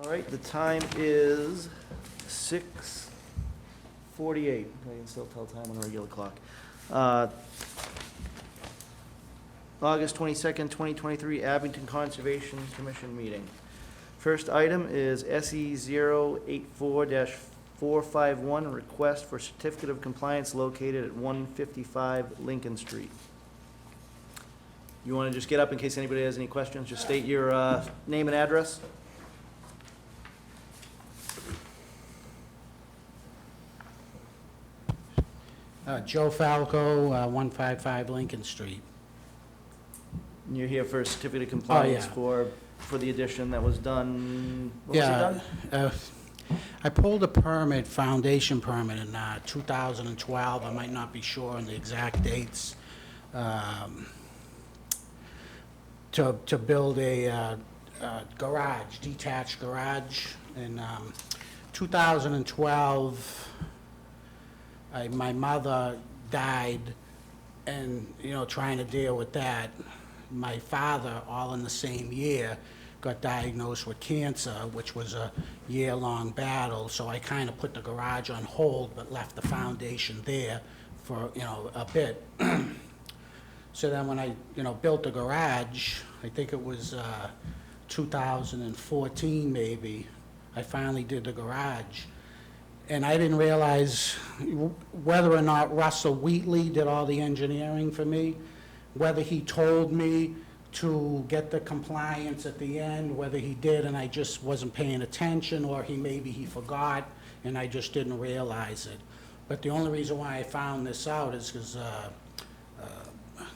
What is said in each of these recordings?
All right, the time is 6:48. I can still tell time on a regular clock. August 22nd, 2023, Abington Conservation Commission meeting. First item is SE 084-451, request for certificate of compliance located at 155 Lincoln Street. You want to just get up in case anybody has any questions? Just state your name and address. Joe Falco, 155 Lincoln Street. And you're here for a certificate of compliance yeah. for the addition that was done, when was it done? I pulled a permit, foundation permit in 2012. I might not be sure on the exact dates. To build a garage, detached garage. In 2012, my mother died, and, you know, trying to deal with that. My father, all in the same year, got diagnosed with cancer, which was a year-long battle, so I kind of put the garage on hold, but left the foundation there for, you know, a bit. So then when I, you know, built the garage, I think it was 2014 maybe, I finally did the garage. And I didn't realize whether or not Russell Wheatley did all the engineering for me, whether he told me to get the compliance at the end, whether he did and I just wasn't paying attention, or maybe he forgot and I just didn't realize it. But the only reason why I found this out is because a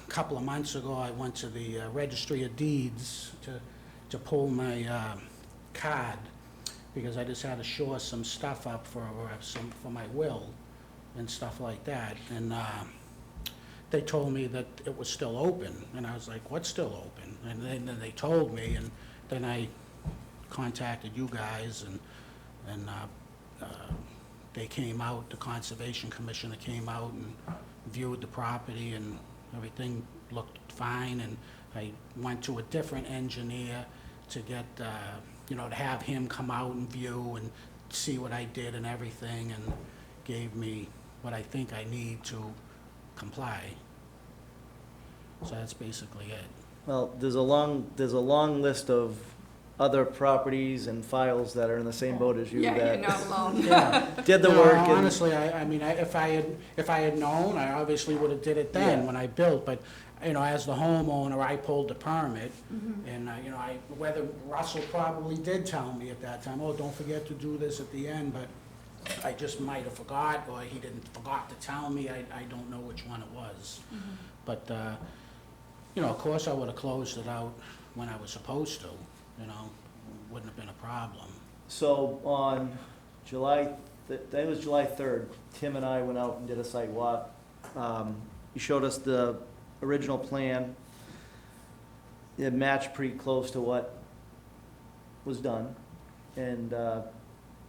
couple of months ago I went to the Registry of Deeds to pull my card, because I just had to shore some stuff up for my will and stuff like that. And they told me that it was still open, and I was like, what's still open? And then they told me, and then I contacted you guys, and they came out, the Conservation Commissioner came out and viewed the property, and everything looked fine, and I went to a different engineer to get, you know, to have him come out and view and see what I did and everything, and gave me what I think I need to comply. So that's basically it. Well, there's a long list of other properties and files that are in the same boat as you. Yeah, that you're not alone. yeah, did the No, work. And, honestly, I mean, if I had known, I obviously would have did it then Yeah. when I built. But, you know, as the homeowner, I pulled the permit, Mm-hmm. and you know, whether Russell probably did tell me at that time, oh, don't forget to do this at the end, but I just might have forgot, or he forgot to tell me. I don't know which one it was. Mm-hmm. But you know, of course, I would have closed it out when I was supposed to. You know, wouldn't have been a problem. so on July 3rd, Tim and I went out and did a site walk. He showed us the original plan. It matched pretty close to what was done, and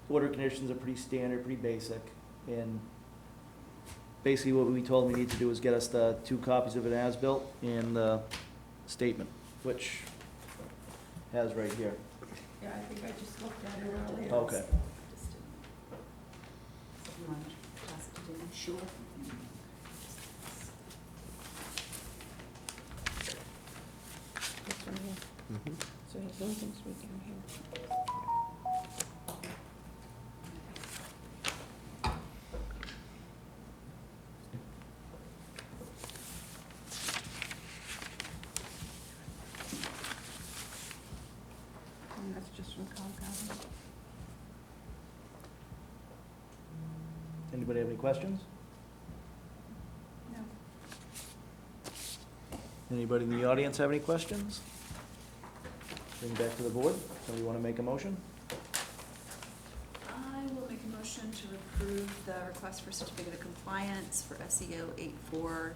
order conditions are pretty standard, pretty basic, and basically what we told him we need to do is get us the 2 copies of an as-built and the statement, which has right here. Yeah, I think I just looked at it earlier. Okay. Sure. This one here. So it has Lincoln Street down here. And that's just from Comcast. Anybody have any questions? No. Anybody in the audience have any questions? Bring it back to the board. Somebody want to make a motion? I will make a motion to approve the request for certificate of compliance for SEO 84-451.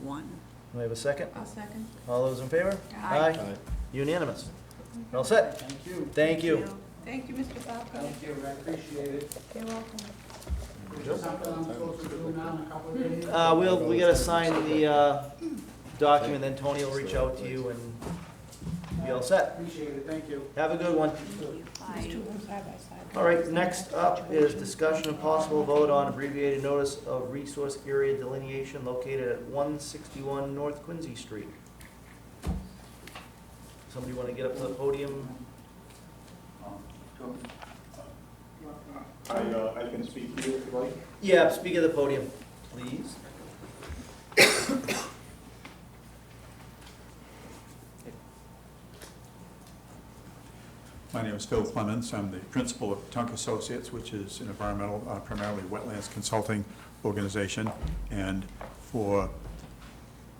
Do I have a second? I'll second. All those in favor? Aye. Unanimous. All set? Thank you. Thank you. Thank you, Mr. Falco. Thank you, I appreciate it. You're welcome. Is there something I'm supposed to do now in a couple of days? We gotta sign the document, then Tony will reach out to you and be all set. Appreciate it, thank you. Have a good one. Thank you. There's Bye. two of them side by side. All right, next up is discussion and possible vote on abbreviated notice of resource area delineation located at 161 North Quincy Street. Somebody want to get up to the podium? I can speak to you if you like. Yeah, speak at the podium, please. My name is Phil Clements. I'm the principal of Tunk Associates, which is an environmental, primarily wetlands consulting organization. And for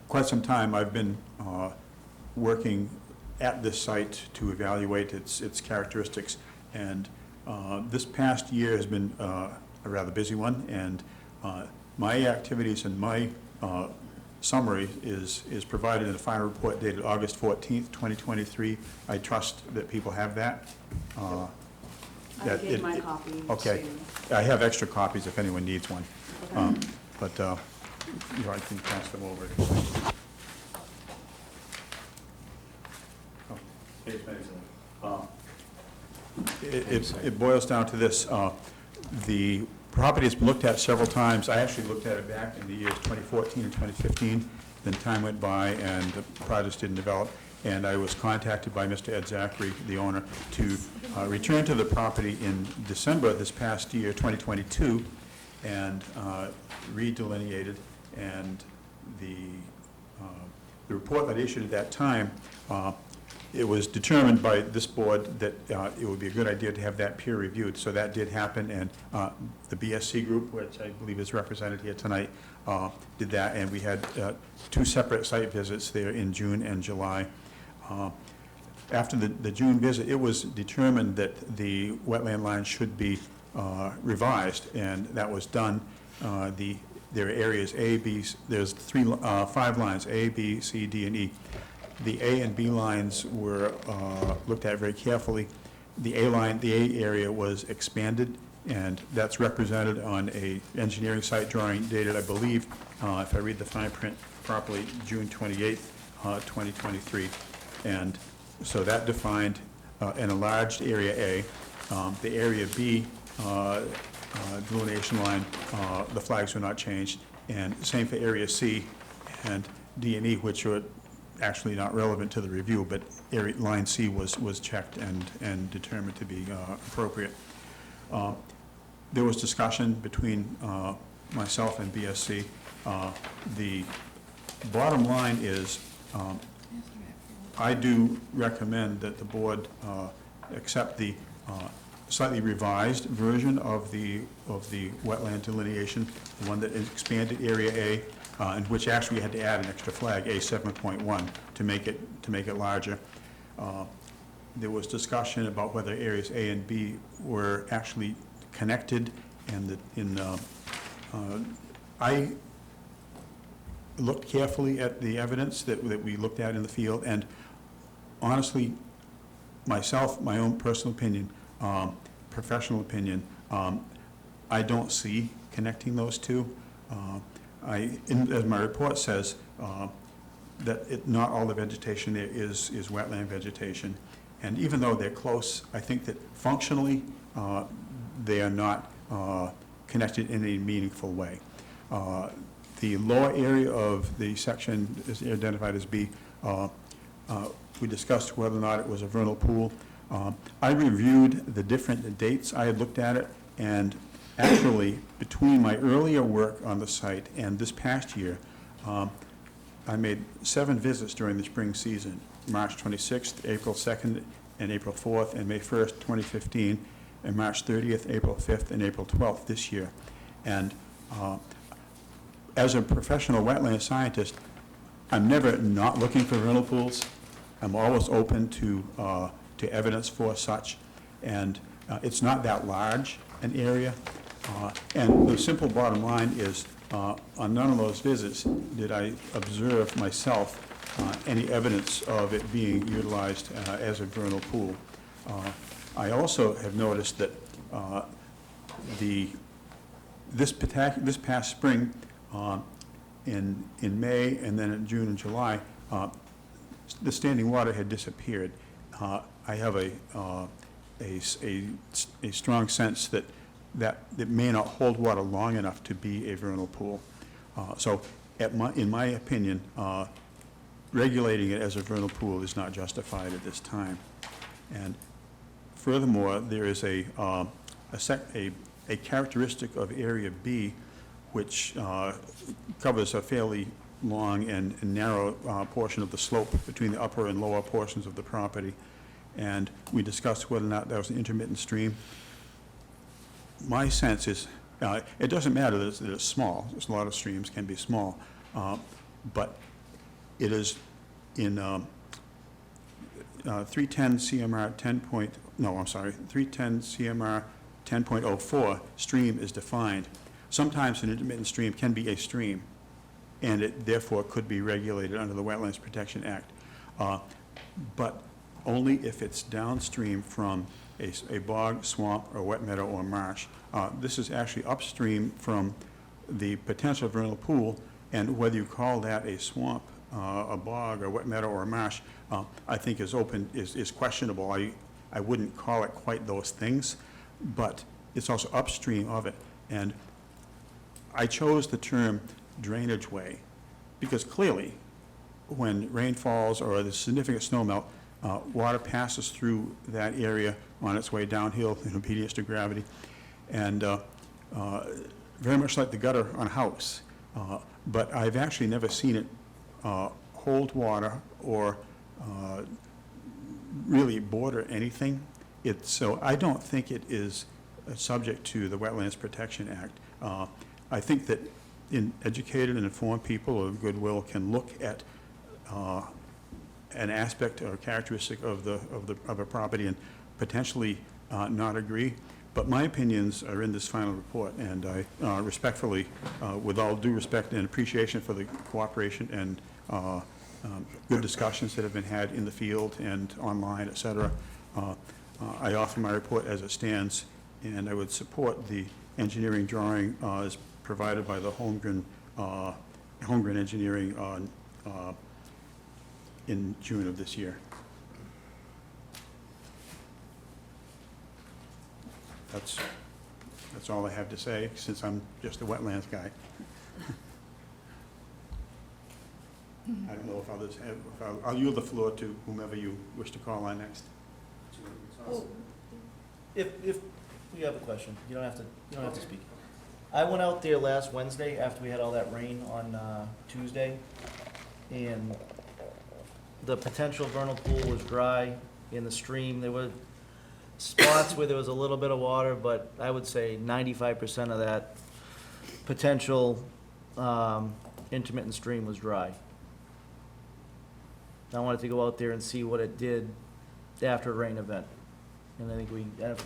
quite some time, I've been working at this site to evaluate its characteristics. And this past year has been a rather busy one, and my activities and my summary is provided in a final report dated August 14th, 2023. I trust that people have that. I that gave it- my it- copy Okay. to. I have extra copies if anyone needs one. Okay. But I can pass them over. Oh, here's my- It boils down to this. The property has been looked at several times. I actually looked at it back in the years 2014 and 2015. Then time went by and the projects didn't develop. And I was contacted by Mr. Ed Zachary, the owner, to return to the property in December this past year, 2022, and redelineated. And the report that I issued at that time, it was determined by this board that it would be a good idea to have that peer reviewed. So that did happen, and the BSC group, which I believe is represented here tonight, did that, and we had 2 separate site visits there in June and July. After the June visit, it was determined that the wetland line should be revised, and that was done. There are areas A, B, there's 5 lines, A, B, C, D, and E. The A and B lines were looked at very carefully. The A line, the A area was expanded, and that's represented on a engineering site drawing dated, I believe, if I read the fine print properly, June 28th, 2023. And so that defined an enlarged area A. The area B delineation line, the flags were not changed, and same for area C and D and E, which are actually not relevant to the review, but area line C was checked and determined to be appropriate. There was discussion between myself and BSC. The bottom line is, I do recommend that the board accept the slightly revised version of the wetland delineation, the one that expanded area A, and which actually had to add an extra flag, A7.1, to make it larger. There was discussion about whether areas A and B were actually connected, and I looked carefully at the evidence that we looked at in the field, and honestly, myself, my own personal opinion, professional opinion, I don't see connecting those two. As my report says, that not all the vegetation there is wetland vegetation. And even though they're close, I think that functionally, they are not connected in a meaningful way. The lower area of the section is identified as B. We discussed whether or not it was a vernal pool. I reviewed the different dates. I had looked at it, and actually, between my earlier work on the site and this past year, I made 7 visits during the spring season: March 26th, April 2nd, and April 4th, and May 1st, 2015, and March 30th, April 5th, and April 12th this year. And as a professional wetland scientist, I'm never not looking for vernal pools. I'm always open to evidence for such, and it's not that large an area. And the simple bottom line is, on none of those visits did I observe myself any evidence of it being utilized as a vernal pool. I also have noticed that this past spring, in May and then in June and July, the standing water had disappeared. I have a strong sense that it may not hold water long enough to be a vernal pool. So in my opinion, regulating it as a vernal pool is not justified at this time. And furthermore, there is a characteristic of Area B which covers a fairly long and narrow portion of the slope between the upper and lower portions of the property. And we discussed whether or not that was an intermittent stream. My sense is, it doesn't matter that it's small. There's a lot of streams can be small. But it is in 310 CMR 310 CMR 10.04, stream is defined. Sometimes an intermittent stream can be a stream, and it therefore could be regulated under the Wetlands Protection Act. But only if it's downstream from a bog, swamp, or wet meadow or marsh. This is actually upstream from the potential vernal pool, and whether you call that a swamp, a bog, a wet meadow, or a marsh, I think is questionable. I wouldn't call it quite those things, but it's also upstream of it. And I chose the term drainage way because clearly when rain falls or there's significant snowmelt, water passes through that area on its way downhill in obedience to gravity. And very much like the gutter on a house. But I've actually never seen it hold water or really border anything. So I don't think it is subject to the Wetlands Protection Act. I think that educated and informed people of goodwill can look at an aspect or characteristic of a property and potentially not agree. But my opinions are in this final report, and I respectfully, with all due respect and appreciation for the cooperation and good discussions that have been had in the field and online, et cetera, I offer my report as it stands, and I would support the engineering drawing as provided by the Holmgren Engineering in June of this year. That's all I have to say, since I'm just a wetlands guy. I don't know if others have, I'll yield the floor to whomever you wish to call on next. Well, if you have a question, you don't have to speak. I went out there last Wednesday after we had all that rain on Tuesday, and the potential vernal pool was dry in the stream. There were spots where there was a little bit of water, but I would say 95% of that potential intermittent stream was dry. I wanted to go out there and see what it did after a rain event. And I think I don't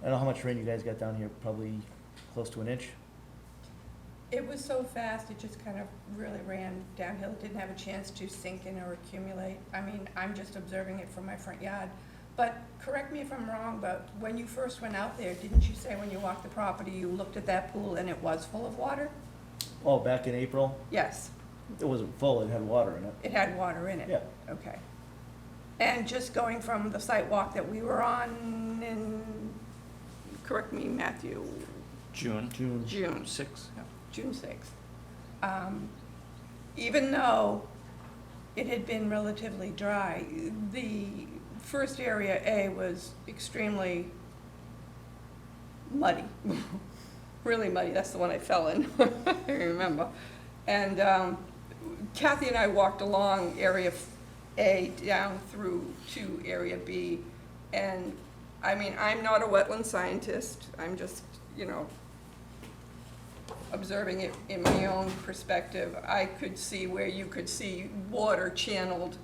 know how much rain you guys got down here, probably close to an inch. It was so fast, it just kind of really ran downhill. It didn't have a chance to sink in or accumulate. I mean, I'm just observing it from my front yard. But correct me if I'm wrong, but when you first went out there, didn't you say when you walked the property, you looked at that pool and it was full of water? Oh, back in April? Yes, It wasn't full, it had water in it. it had water in it? Yeah. Okay. And just going from the site walk that we were on in, correct me, Matthew, June June. 6th. Yeah. June 6th. Even though it had been relatively dry, the first area A was extremely muddy, really muddy. That's the one I fell in, I remember. And Kathy and I walked along area A down through to area B. And I mean, I'm not a wetland scientist. I'm just, observing it in my own perspective. I could see where you could see water channeled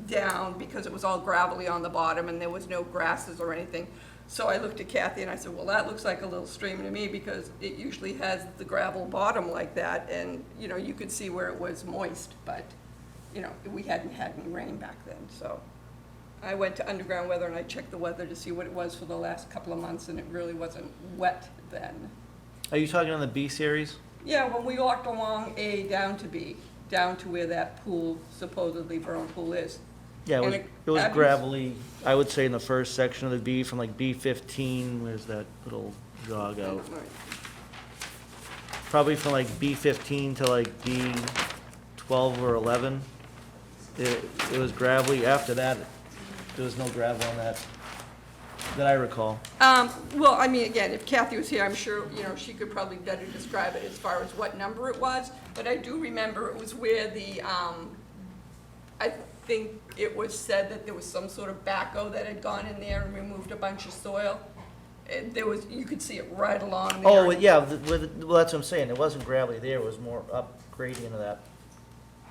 down because it was all gravelly on the bottom and there was no grasses or anything. So I looked at Kathy and I said, well, that looks like a little stream to me because it usually has the gravel bottom like that. And, you could see where it was moist, but, we hadn't had any rain back then. So I went to underground weather and I checked the weather to see what it was for the last couple of months, and it really wasn't wet then. Are you talking on the B series? Yeah, when we walked along A down to B, down to where that pool, supposedly vernal pool is. Yeah, And it was Abington- gravelly, I would say in the first section of the B, from like B15, where's that little jog out? Probably from like B15 to like B12 or 11. It was gravelly. After that, there was no gravel on that I recall. Well, I mean, again, if Kathy was here, I'm sure, she could probably better describe it as far as what number it was. But I do remember it was where I think it was said that there was some sort of backhoe that had gone in there and removed a bunch of soil. You could see it right along there. Oh, yeah, well, that's what I'm saying. It wasn't gravelly there. It was more up gradient of that.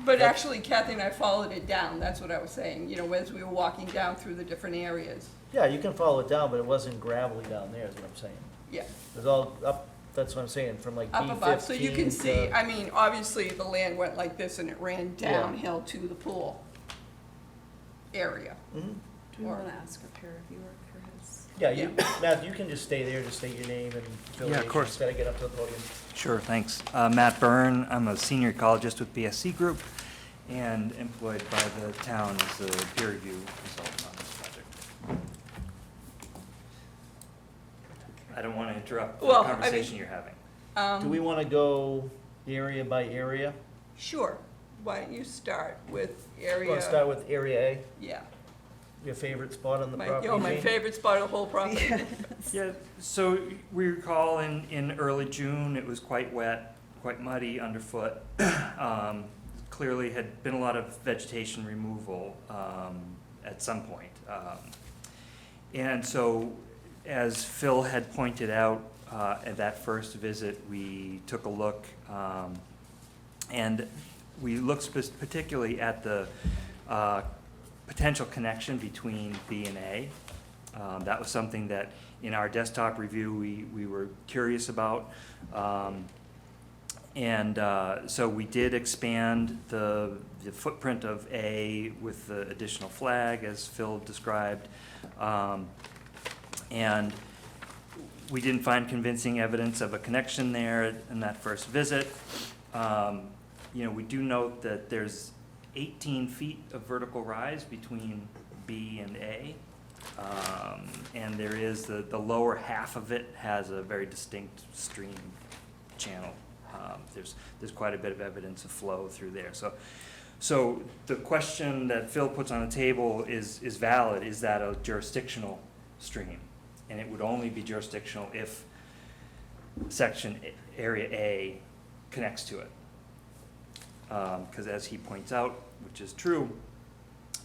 But actually, Kathy and I followed it down, that's what I was saying, as we were walking down through the different areas. Yeah, you can follow it down, but it wasn't gravelly down there, is what I'm saying. Yeah, It was all up, that's what I'm saying, from like up B15 above, so you can see, to- I mean, obviously, the land went like this and it ran Yeah. downhill to the pool area. Mhm. Do we Or- want to ask our peer reviewer for his? Yeah, Matt, you can just stay there, just state your name and affiliation. course. Instead of get up to the podium. Sure, thanks. Matt Byrne, I'm a senior ecologist with BSC Group and employed by the town as a peer review consultant on this project. I don't want to interrupt the Well, I mean- conversation you're having. Do we want to go area by area? Sure, why don't you start with You area? want to start with area A, Yeah, your favorite spot on the my property? Jane? favorite spot of the whole property. Yeah, so we recall in early June, it was quite wet, quite muddy underfoot. Clearly had been a lot of vegetation removal at some point. And so, as Phil had pointed out at that first visit, we took a look and we looked particularly at the potential connection between B and A. That was something that in our desktop review we were curious about. So we did expand the footprint of A with the additional flag, as Phil described. And we didn't find convincing evidence of a connection there in that first visit. We do note that there's 18 feet of vertical rise between B and A. And there is the lower half of it has a very distinct stream channel. There's quite a bit of evidence of flow through there. So the question that Phil puts on the table is valid. Is that a jurisdictional stream? And it would only be jurisdictional if area A connects to it. Because as he points out, which is true,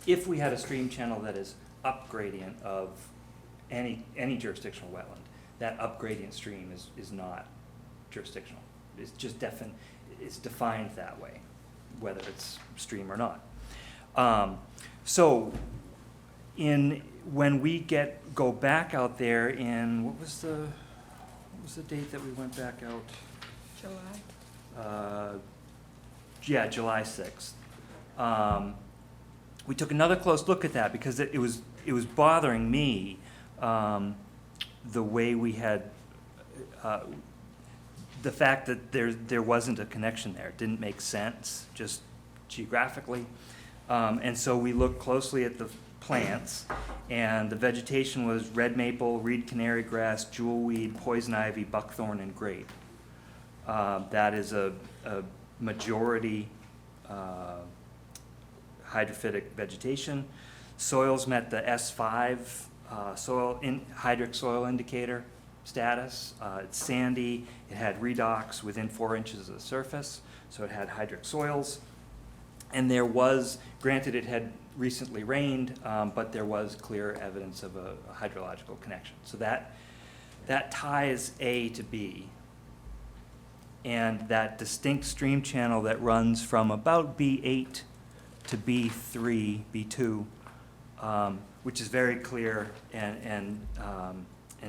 if we had a stream channel that is up gradient of any jurisdictional wetland, that up gradient stream is not jurisdictional. It's just it's defined that way, whether it's stream or not. When we go back out there in, what was the date that we went back out? July? July 6th. We took another close look at that because it was bothering me, the way we had, the fact that there wasn't a connection there. It didn't make sense, just geographically. And so we looked closely at the plants, and the vegetation was red maple, reed canary grass, jewelweed, poison ivy, buckthorn, and grape. That is a majority hydrophytic vegetation. Soils met the S5 hydric soil indicator status. It's sandy. It had redox within 4 inches of the surface, so it had hydric soils. And there was, granted it had recently rained, but there was clear evidence of a hydrological connection. So that ties A to B. And that distinct stream channel that runs from about B8 to B3, B2, which is very clear and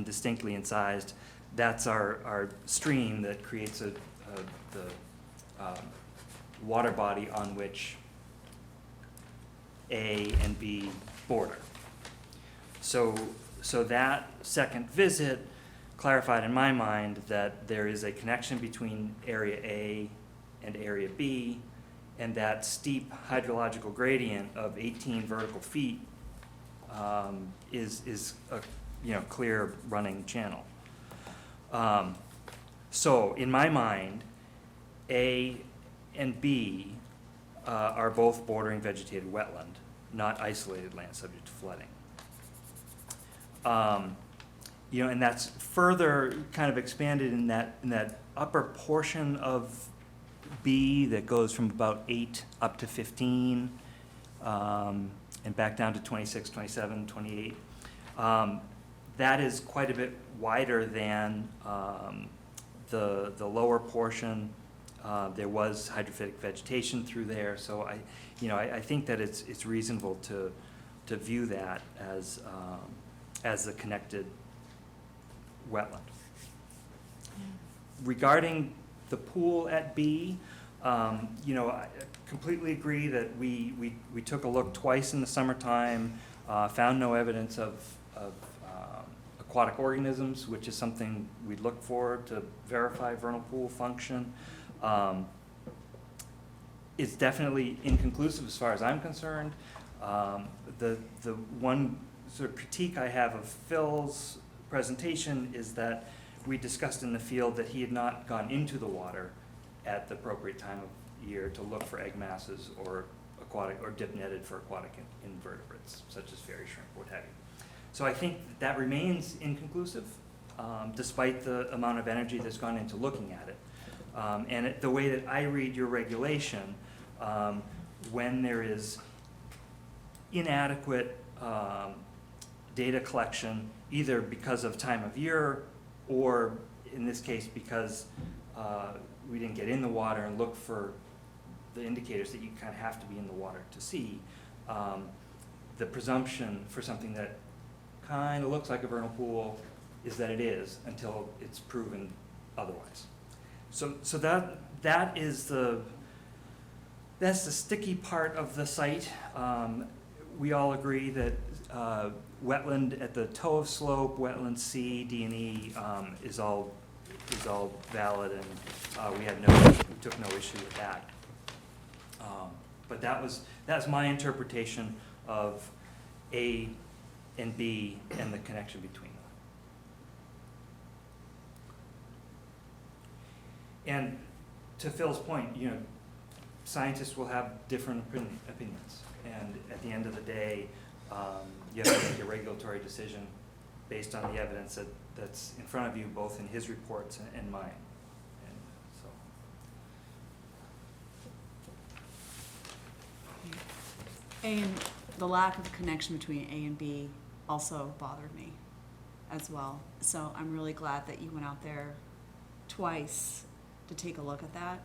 distinctly incised, that's our stream that creates the water body on which A and B border. So that second visit clarified in my mind that there is a connection between area A and area B, and that steep hydrological gradient of 18 vertical feet is a, you know, clear running channel. So in my mind, A and B are both bordering vegetated wetland, not isolated land subject to flooding. You know, and that's further kind of expanded in that upper portion of B that goes from about 8 up to 15, and back down to 26, 27, 28. That is quite a bit wider than the lower portion. There was hydrophytic vegetation through there, so I think that it's reasonable to view that as a connected wetland. Regarding the pool at B, you know, I completely agree that we took a look twice in the summertime, found no evidence of aquatic organisms, which is something we look for to verify vernal pool function. It's definitely inconclusive as far as I'm concerned. The one sort of critique I have of Phil's presentation is that we discussed in the field that he had not gone into the water at the appropriate time of year to look for egg masses or aquatic or dip netted for aquatic invertebrates such as fairy shrimp, what have you. So I think that remains inconclusive, despite the amount of energy that's gone into looking at it. And the way that I read your regulation, when there is inadequate data collection, either because of time of year or in this case because we didn't get in the water and look for the indicators that you kind of have to be in the water to see, the presumption for something that kind of looks like a vernal pool is that it is until it's proven otherwise. So that's the sticky part of the site. We all agree that wetland at the toe of slope, wetland C, D and E is all valid, and we took no issue with that. But that's my interpretation of A and B and the connection between them. And to Phil's point, you know, scientists will have different opinions, and at the end of the day, you have to make a regulatory decision based on the evidence that's in front of you, both in his reports and mine. And so. And the lack of connection between A and B also bothered me as well. So I'm really glad that you went out there twice to take a look at that.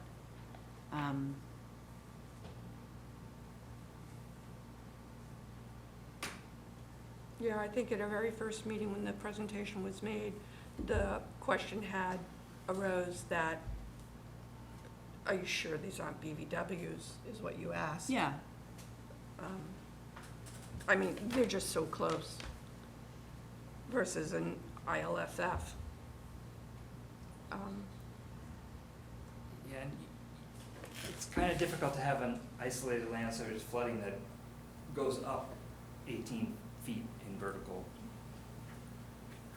Yeah, I think at our very first meeting when the presentation was made, the question arose that, are you sure these aren't BVWs, is what you asked. Yeah. I mean, they're just so close versus an ILFF. Yeah, and it's kind of difficult to have an isolated land surface flooding that goes up 18 feet in vertical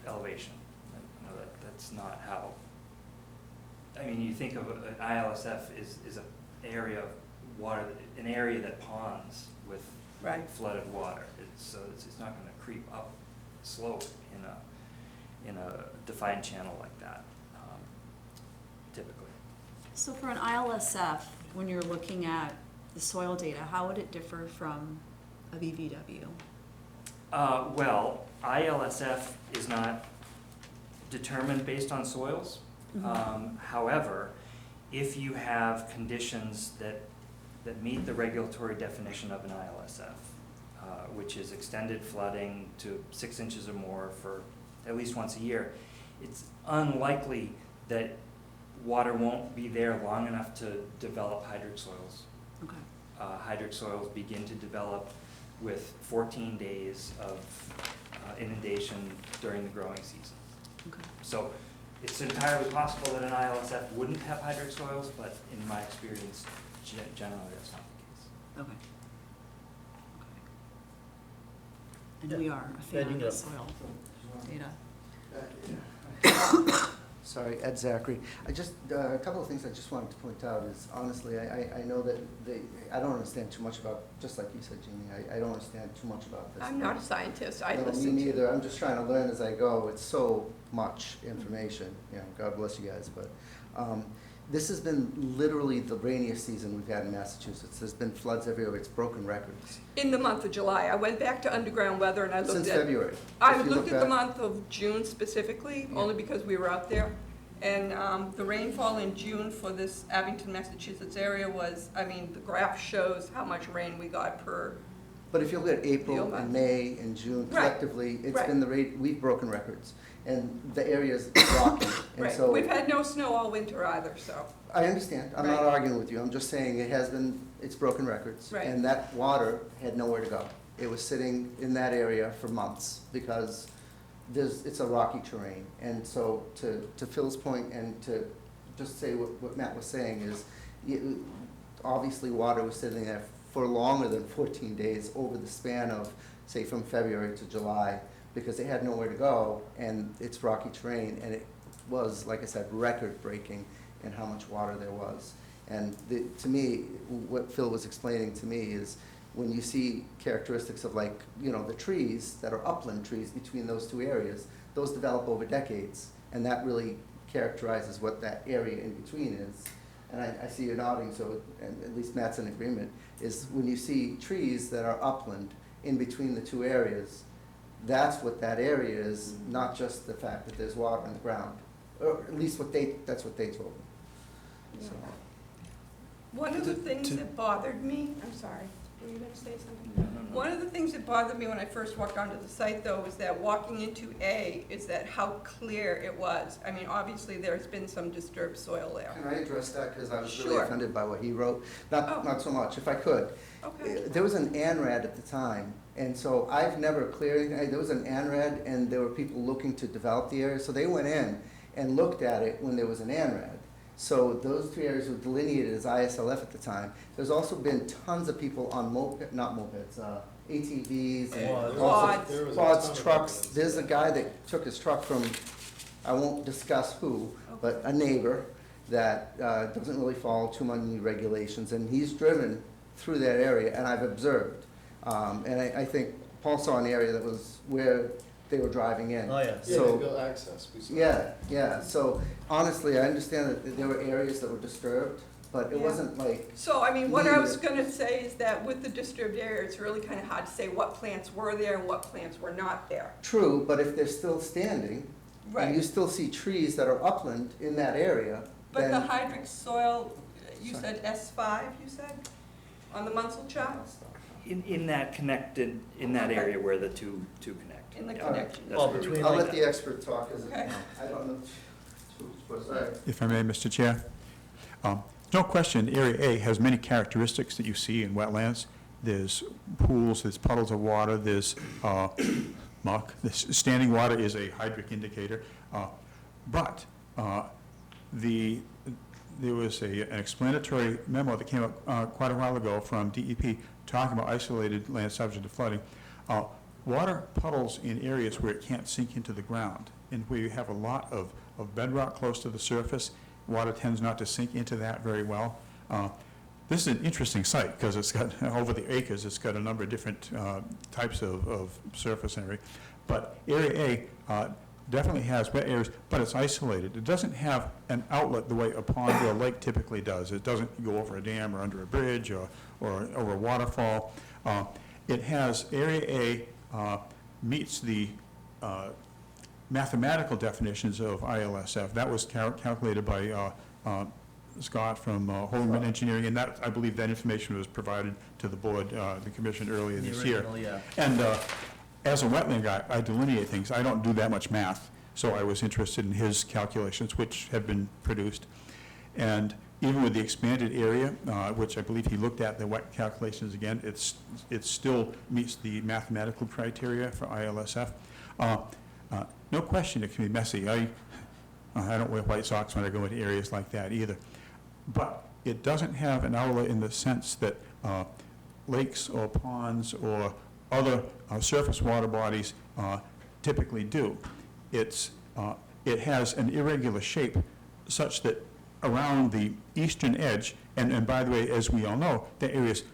elevation. You know, that's not how. I mean, you think of an ILSF is an area of water, an area that ponds with Right. flooded water. It's not going to creep up slope in a defined channel like that, typically. So for an ILSF, when you're looking at the soil data, how would it differ from a BVW? Well, ILSF is not determined based on soils. However, if you have conditions that meet the regulatory definition of an ILSF, which is extended flooding to 6 inches or more for at least once a year, it's unlikely that water won't be there long enough to develop hydric soils. Okay. Hydric soils begin to develop with 14 days of inundation during the growing season. Okay. So it's entirely possible that an ILSF wouldn't have hydric soils, but in my experience, generally, that's not the case. Okay. And we are a Yeah, fan you of go. the soil data. Sorry, Ed Zachary. A couple of things I just wanted to point out is, honestly, I know that I don't understand too much about, just like you said, Jeannie, I don't understand too much about this. I'm not a scientist, I No, listen me to. neither. I'm just trying to learn as I go. It's so much information, God bless you guys, but, this has been literally the rainiest season we've had in Massachusetts. There's been floods everywhere. It's broken records. In the month of July, I went back to underground weather and I looked at. Since February. I If you looked look at the back- month of June specifically, Yeah. only because we were out there. And the rainfall in June for this Abington, Massachusetts area was, I mean, the graph shows how much rain we got per, But if you look at April Deal and month. May and June Right. collectively, it's Right. been the rate, we've broken records. And the area's rocking. And right. so We've had no snow all winter either, so. I understand. I'm not Right. arguing with you. I'm just saying it's broken records. Right. And that water had nowhere to go. It was sitting in that area for months because it's a rocky terrain. And so to Phil's point and to just say what Matt was saying is, obviously water was sitting there for longer than 14 days over the span of, say, from February to July, because they had nowhere to go, and it's rocky terrain, and it was, like I said, record-breaking in how much water there was. And to me, what Phil was explaining to me is, when you see characteristics of the trees that are upland trees between those two areas, those develop over decades, and that really characterizes what that area in between is. And I see you nodding, so, and at least Matt's in agreement, is when you see trees that are upland in between the two areas, that's what that area is, not just the fact that there's water in the ground. Or at least that's what they told me. So, One of the To- things to- that bothered me, I'm sorry, were you gonna say something? No, no, no. One of the things that bothered me when I first walked onto the site, though, is that walking into A, is that how clear it was. I mean, obviously, there's been some disturbed soil there. Can I address that, because I was really Sure. offended by what he wrote? Oh. Not so much, if I could. Okay. There was an ANRAD at the time, and so I've never cleared, there was an ANRAD, and there were people looking to develop the area, so they went in and looked at it when there was an ANRAD. So those two areas were delineated as ISLF at the time. There's also been tons of people on ATVs and Quads. also quads, trucks. There's a guy that took his truck from, I won't discuss who, but a neighbor that doesn't really follow too many regulations, and he's driven through that area, and I've observed. And I think Paul saw an area that was where they were driving in. Oh, yeah. Yeah, So, they built access. We saw. yeah, so honestly, I understand that there were areas that were disturbed, but it Yeah. wasn't like, So, I mean, what I was gonna say is that with the disturbed area, it's really kind of hard to say what plants were there and what plants were not there. true, but if they're still standing, and you Right. still see trees that are upland in that area, But the then. hydric soil, you Sorry. said S5, you said, on the Munsell chart? In that Okay. area where the two connect. In the Yeah, connection. that's Well, where we- between I'll like- let the expert talk, as Okay. I don't know. Sorry. If I may, Mr. Chair. No question, Area A has many characteristics that you see in wetlands. There's pools, there's puddles of water, there's muck. The standing water is a hydric indicator. But there was an explanatory memo that came up quite a while ago from DEP talking about isolated land subject to flooding. Water puddles in areas where it can't sink into the ground and where you have a lot of bedrock close to the surface, water tends not to sink into that very well. This is an interesting site because it's got, over the acres, it's got a number of different types of surface area. But Area A definitely has wet areas, but it's isolated. It doesn't have an outlet the way a pond or a lake typically does. It doesn't go over a dam or under a bridge or over a waterfall. It has, Area A meets the mathematical definitions of ILSF. That was calculated by Scott from Holman Engineering, and that, I believe that information was provided to the board, the commission earlier The this year. original, yeah. And as a wetland guy, I delineate things. I don't do that much math, so I was interested in his calculations, which have been produced. And even with the expanded area, which I believe he looked at the wet calculations again, it still meets the mathematical criteria for ILSF. No question it can be messy. I don't wear white socks when I go into areas like that either. But it doesn't have an outlet in the sense that lakes or ponds or other surface water bodies typically do. It has an irregular shape such that around the eastern edge, and by the way, as we all know, that area is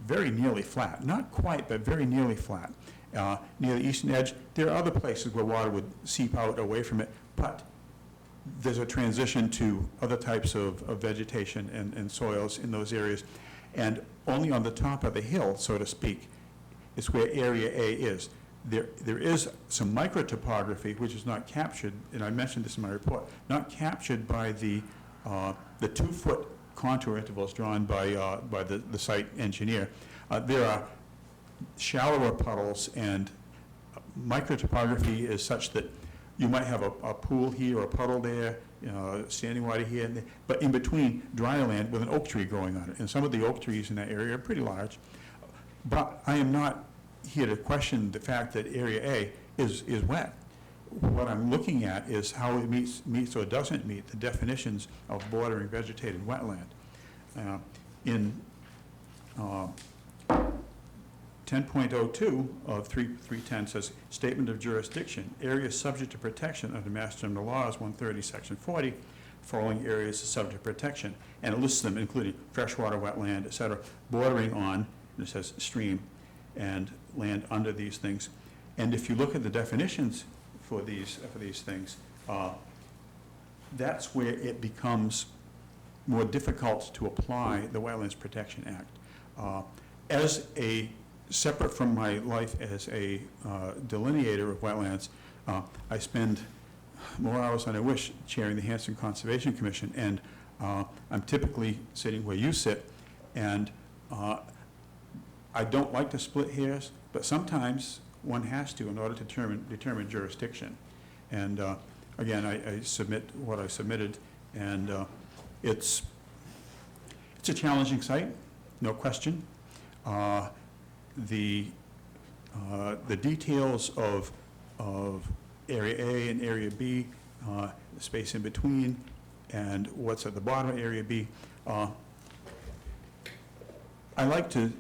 very nearly flat. Not quite, but very nearly flat. Near the eastern edge, there are other places where water would seep out away from it, but there's a transition to other types of vegetation and soils in those areas. And only on the top of the hill, so to speak, is where Area A is. There is some microtopography which is not captured, and I mentioned this in my report, not captured by the 2-foot contour intervals drawn by the site engineer. There are shallower puddles, and microtopography is such that you might have a pool here or a puddle there, standing water here, and there, but in between dry land with an oak tree growing on it. And some of the oak trees in that area are pretty large. But I am not here to question the fact that Area A is wet. What I'm looking at is how it meets or doesn't meet the definitions of bordering vegetated wetland. In 10.02 of 310 says, statement of jurisdiction, areas subject to protection under Mass General Laws 130, Section 40, following areas subject to protection, and it lists them, including freshwater wetland, et cetera, bordering on, and it says stream, and land under these things. And if you look at the definitions for these things, that's where it becomes more difficult to apply the Wetlands Protection Act. Separate from my life as a delineator of wetlands, I spend more hours than I wish chairing the Hanson Conservation Commission, and I'm typically sitting where you sit, and I don't like to split hairs, but sometimes one has to in order to determine jurisdiction. And again, I submit what I submitted, and it's a challenging site, no question. The details of Area A and Area B, the space in between, and what's at the bottom of Area B, I like to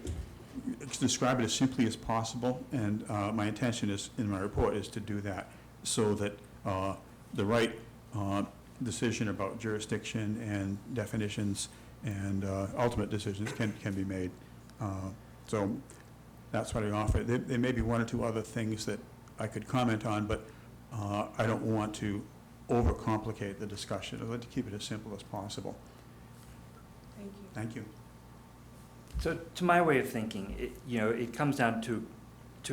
describe it as simply as possible, and my intention is, in my report, is to do that so that the right decision about jurisdiction and definitions and ultimate decisions can be made. So that's what I offer. There may be one or two other things that I could comment on, but I don't want to overcomplicate the discussion. I'd like to keep it as simple as possible. Thank you. Thank you. So to my way of thinking, it comes down to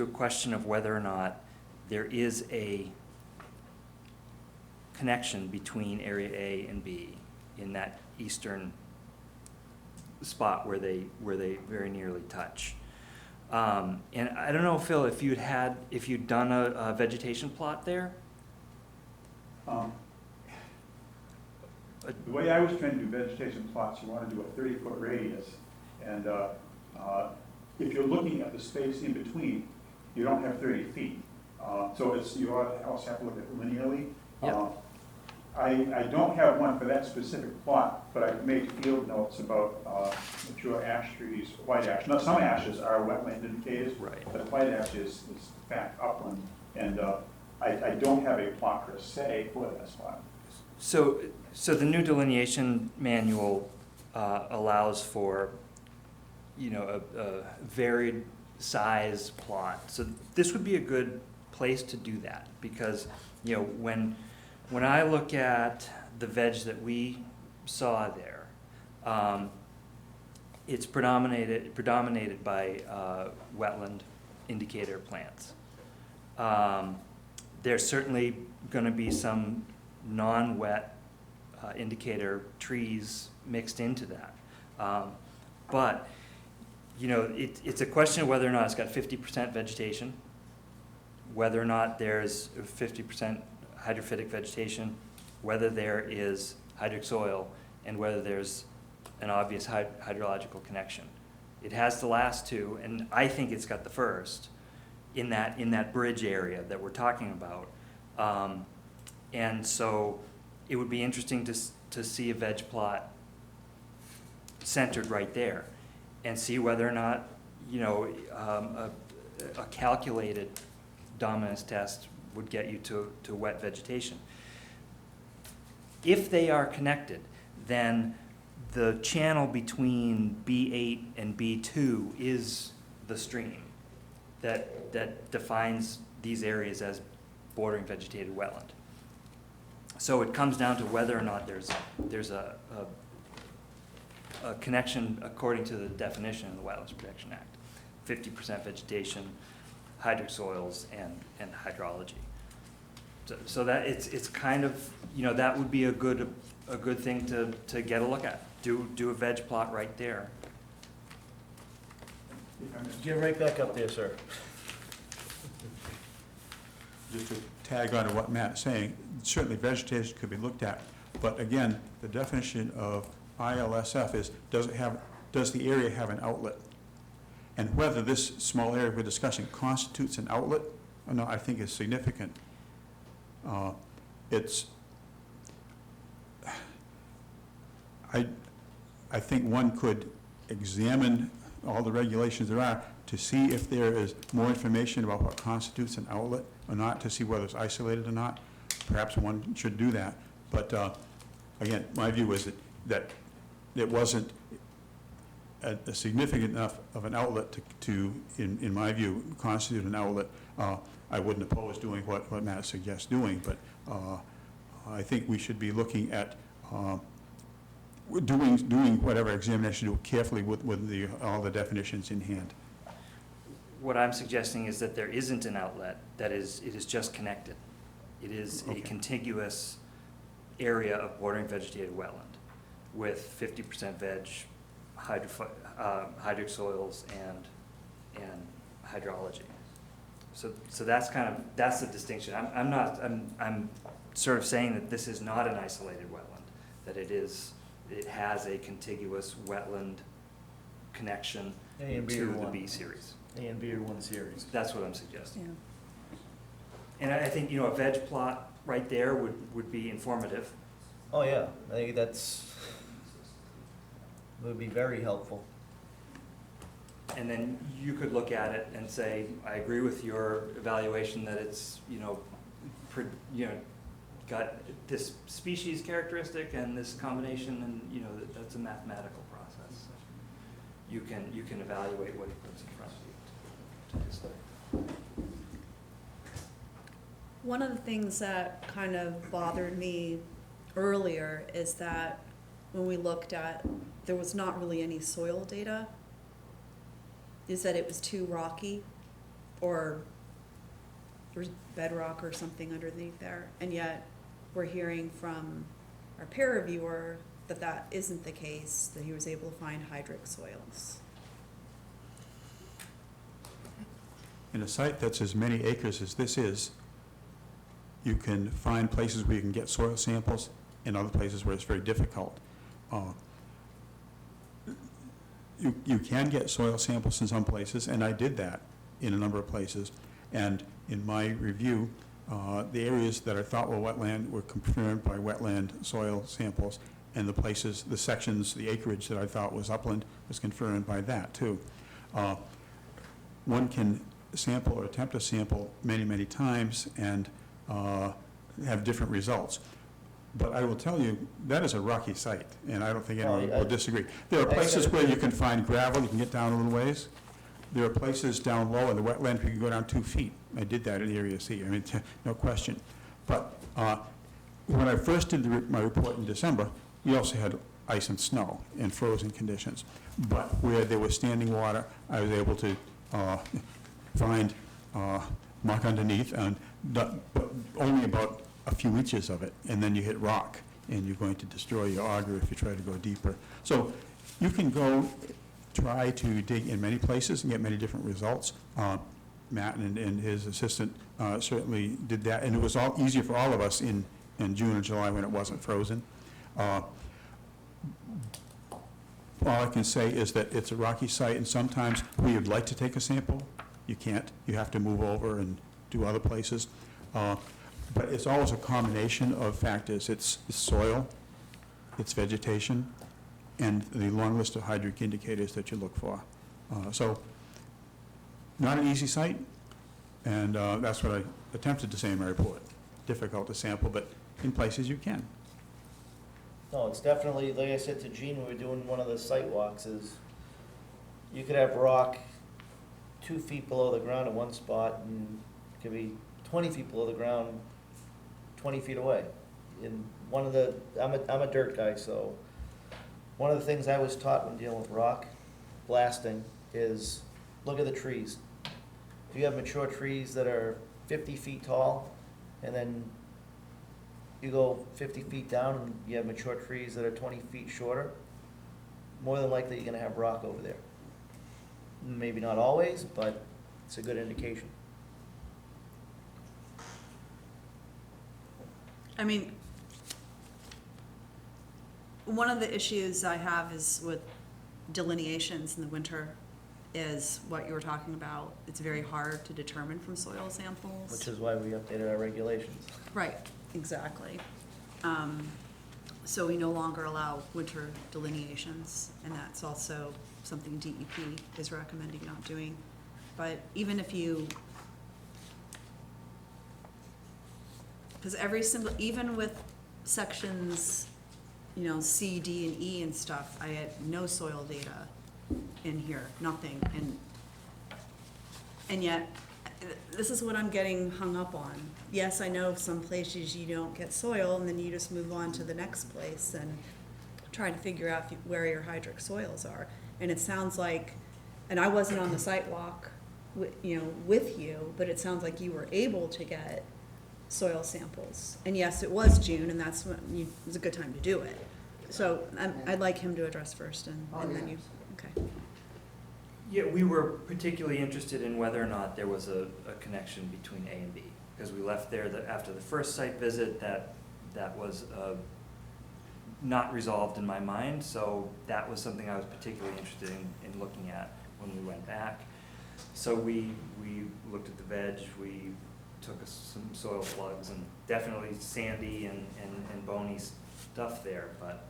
a question of whether or not there is a connection between Area A and B in that eastern spot where they very nearly touch. And I don't know, Phil, if you'd done a vegetation plot there? The way I was trying to do vegetation plots, you want to do a 30-foot radius. And if you're looking at the space in between, you don't have 30 feet. So you also have to look at it linearly. Yep. I don't have one for that specific plot, but I've made field notes about mature ash trees, white ash. Now, some ashes are wetland indicators, Right. but white ash is in fact upland. And I don't have a plot per se for that spot. So the new delineation manual allows for, a varied size plot. So this would be a good place to do that, because, when I look at the veg that we saw there, it's predominated by wetland indicator plants. There's certainly going to be some non-wet indicator trees mixed into that. But, it's a question of whether or not it's got 50% vegetation, whether or not there's 50% hydrophytic vegetation, whether there is hydric soil, and whether there's an obvious hydrological connection. It has the last two, and I think it's got the first in that bridge area that we're talking about. And so it would be interesting to see a veg plot centered right there, and see whether or not, a calculated dominance test would get you to wet vegetation. If they are connected, then the channel between B8 and B2 is the stream that defines these areas as bordering vegetated wetland. So it comes down to whether or not there's a connection according to the definition in the Wetlands Protection Act. 50% vegetation, hydric soils, and hydrology. So that it's kind of, that would be a good thing to get a look at. Do a veg plot right there. Get right back up there, sir. Just to tag on to what Matt's saying, certainly vegetation could be looked at, but again, the definition of ILSF is, does the area have an outlet? And whether this small area we're discussing constitutes an outlet or not, I think is significant. I think one could examine all the regulations there are to see if there is more information about what constitutes an outlet or not, to see whether it's isolated or not. Perhaps one should do that. But again, my view is that it wasn't a significant enough of an outlet to in my view, constitute an outlet. I wouldn't oppose doing what Matt suggests doing, but I think we should be looking at doing whatever examination do carefully with all the definitions in hand. What I'm suggesting is that there isn't an outlet, it is just connected. It is a contiguous area of bordering vegetated wetland with 50% veg, hydric soils, and hydrology. So that's the distinction. I'm sort of saying that this is not an isolated wetland, that it has a contiguous wetland connection A and B to are the one. B series. A and B are one series. That's what I'm suggesting. Yeah. And I think, a veg plot right there would be informative. Oh, yeah, I think would be very helpful. And then you could look at it and say, I agree with your evaluation that it's, got this species characteristic and this combination, and, that's a mathematical process. You can evaluate what he puts in front of you to decide. One of the things that kind of bothered me earlier is that when we looked at, there was not really any soil data. You said it was too rocky, or there's bedrock or something underneath there, and yet we're hearing from our peer reviewer that isn't the case, that he was able to find hydric soils. In a site that's as many acres as this is, you can find places where you can get soil samples and other places where it's very difficult. You can get soil samples in some places, and I did that in a number of places. And in my review, the areas that I thought were wetland were confirmed by wetland soil samples, and the sections, the acreage that I thought was upland was confirmed by that too. One can sample or attempt to sample many, many times and have different results. But I will tell you, that is a rocky site, and I don't think anyone will disagree. There are places where you can find gravel, you can get down a little ways. There are places down low in the wetland where you can go down 2 feet. I did that in Area C, no question. But when I first did my report in December, we also had ice and snow and frozen conditions. But where there was standing water, I was able to find muck underneath, but only about a few inches of it, and then you hit rock, and you're going to destroy your auger if you try to go deeper. So you can try to dig in many places and get many different results. Matt and his assistant certainly did that, and it was all easier for all of us in June and July when it wasn't frozen. All I can say is that it's a rocky site, and sometimes we would like to take a sample. You can't. You have to move over and do other places. But it's always a combination of factors. It's soil, it's vegetation, and the long list of hydric indicators that you look for. So, not an easy site, and that's what I attempted to say in my report. Difficult to sample, but in places you can. No, it's definitely, like I said to Gene, when we were doing one of the site walks, is you could have rock 2 feet below the ground in one spot, and it could be 20 feet below the ground, 20 feet away. And one of the, I'm a dirt guy, so one of the things I was taught when dealing with rock blasting is look at the trees. If you have mature trees that are 50 feet tall, and then you go 50 feet down and you have mature trees that are 20 feet shorter, more than likely you're gonna have rock over there. Maybe not always, but it's a good indication. I mean, one of the issues I have is with delineations in the winter is what you were talking about. It's very hard to determine from soil samples. Which is why we updated our regulations. Right, exactly. So we no longer allow winter delineations, and that's also something DEP is recommending not doing. But even if you, because every single, even with sections, you know, C, D, and E and stuff, I had no soil data in here, nothing, and yet, this is what I'm getting hung up on. Yes, I know some places you don't get soil, and then you just move on to the next place and try to figure out where your hydric soils are. And it sounds like, and I wasn't on the site walk with you, but it sounds like you were able to get soil samples. And yes, it was June, and that's when it was a good time to do it. So I'd like him to address first, and then you, okay. Yeah, we were particularly interested in whether or not there was a connection between A and B, because we left there after the first site visit, that was not resolved in my mind, so that was something I was particularly interested in looking at when we went back. So we looked at the veg, we took some soil slugs, and definitely sandy and bony stuff there, but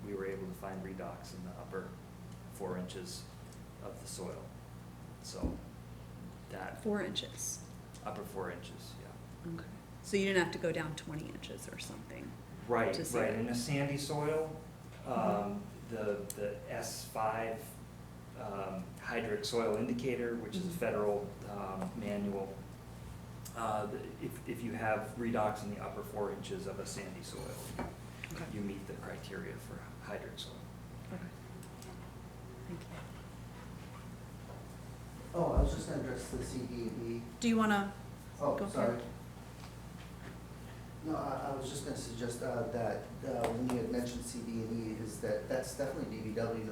we were able to find redox in the upper 4 inches of the soil. So that 4 inches. upper 4 inches, yeah. Okay. So you didn't have to go down 20 inches or something. Right, To see right. it. In a sandy soil, the S5 hydric soil indicator, which is a federal manual, if you have redox in the upper 4 inches of a sandy soil, Okay. you meet the criteria for hydric soil. Okay. Thank you. Oh, I was just gonna address the CD and E. Do you want to? Oh, Go for sorry. it. No, I was just gonna suggest that when you had mentioned CD and E, is that's definitely DVW.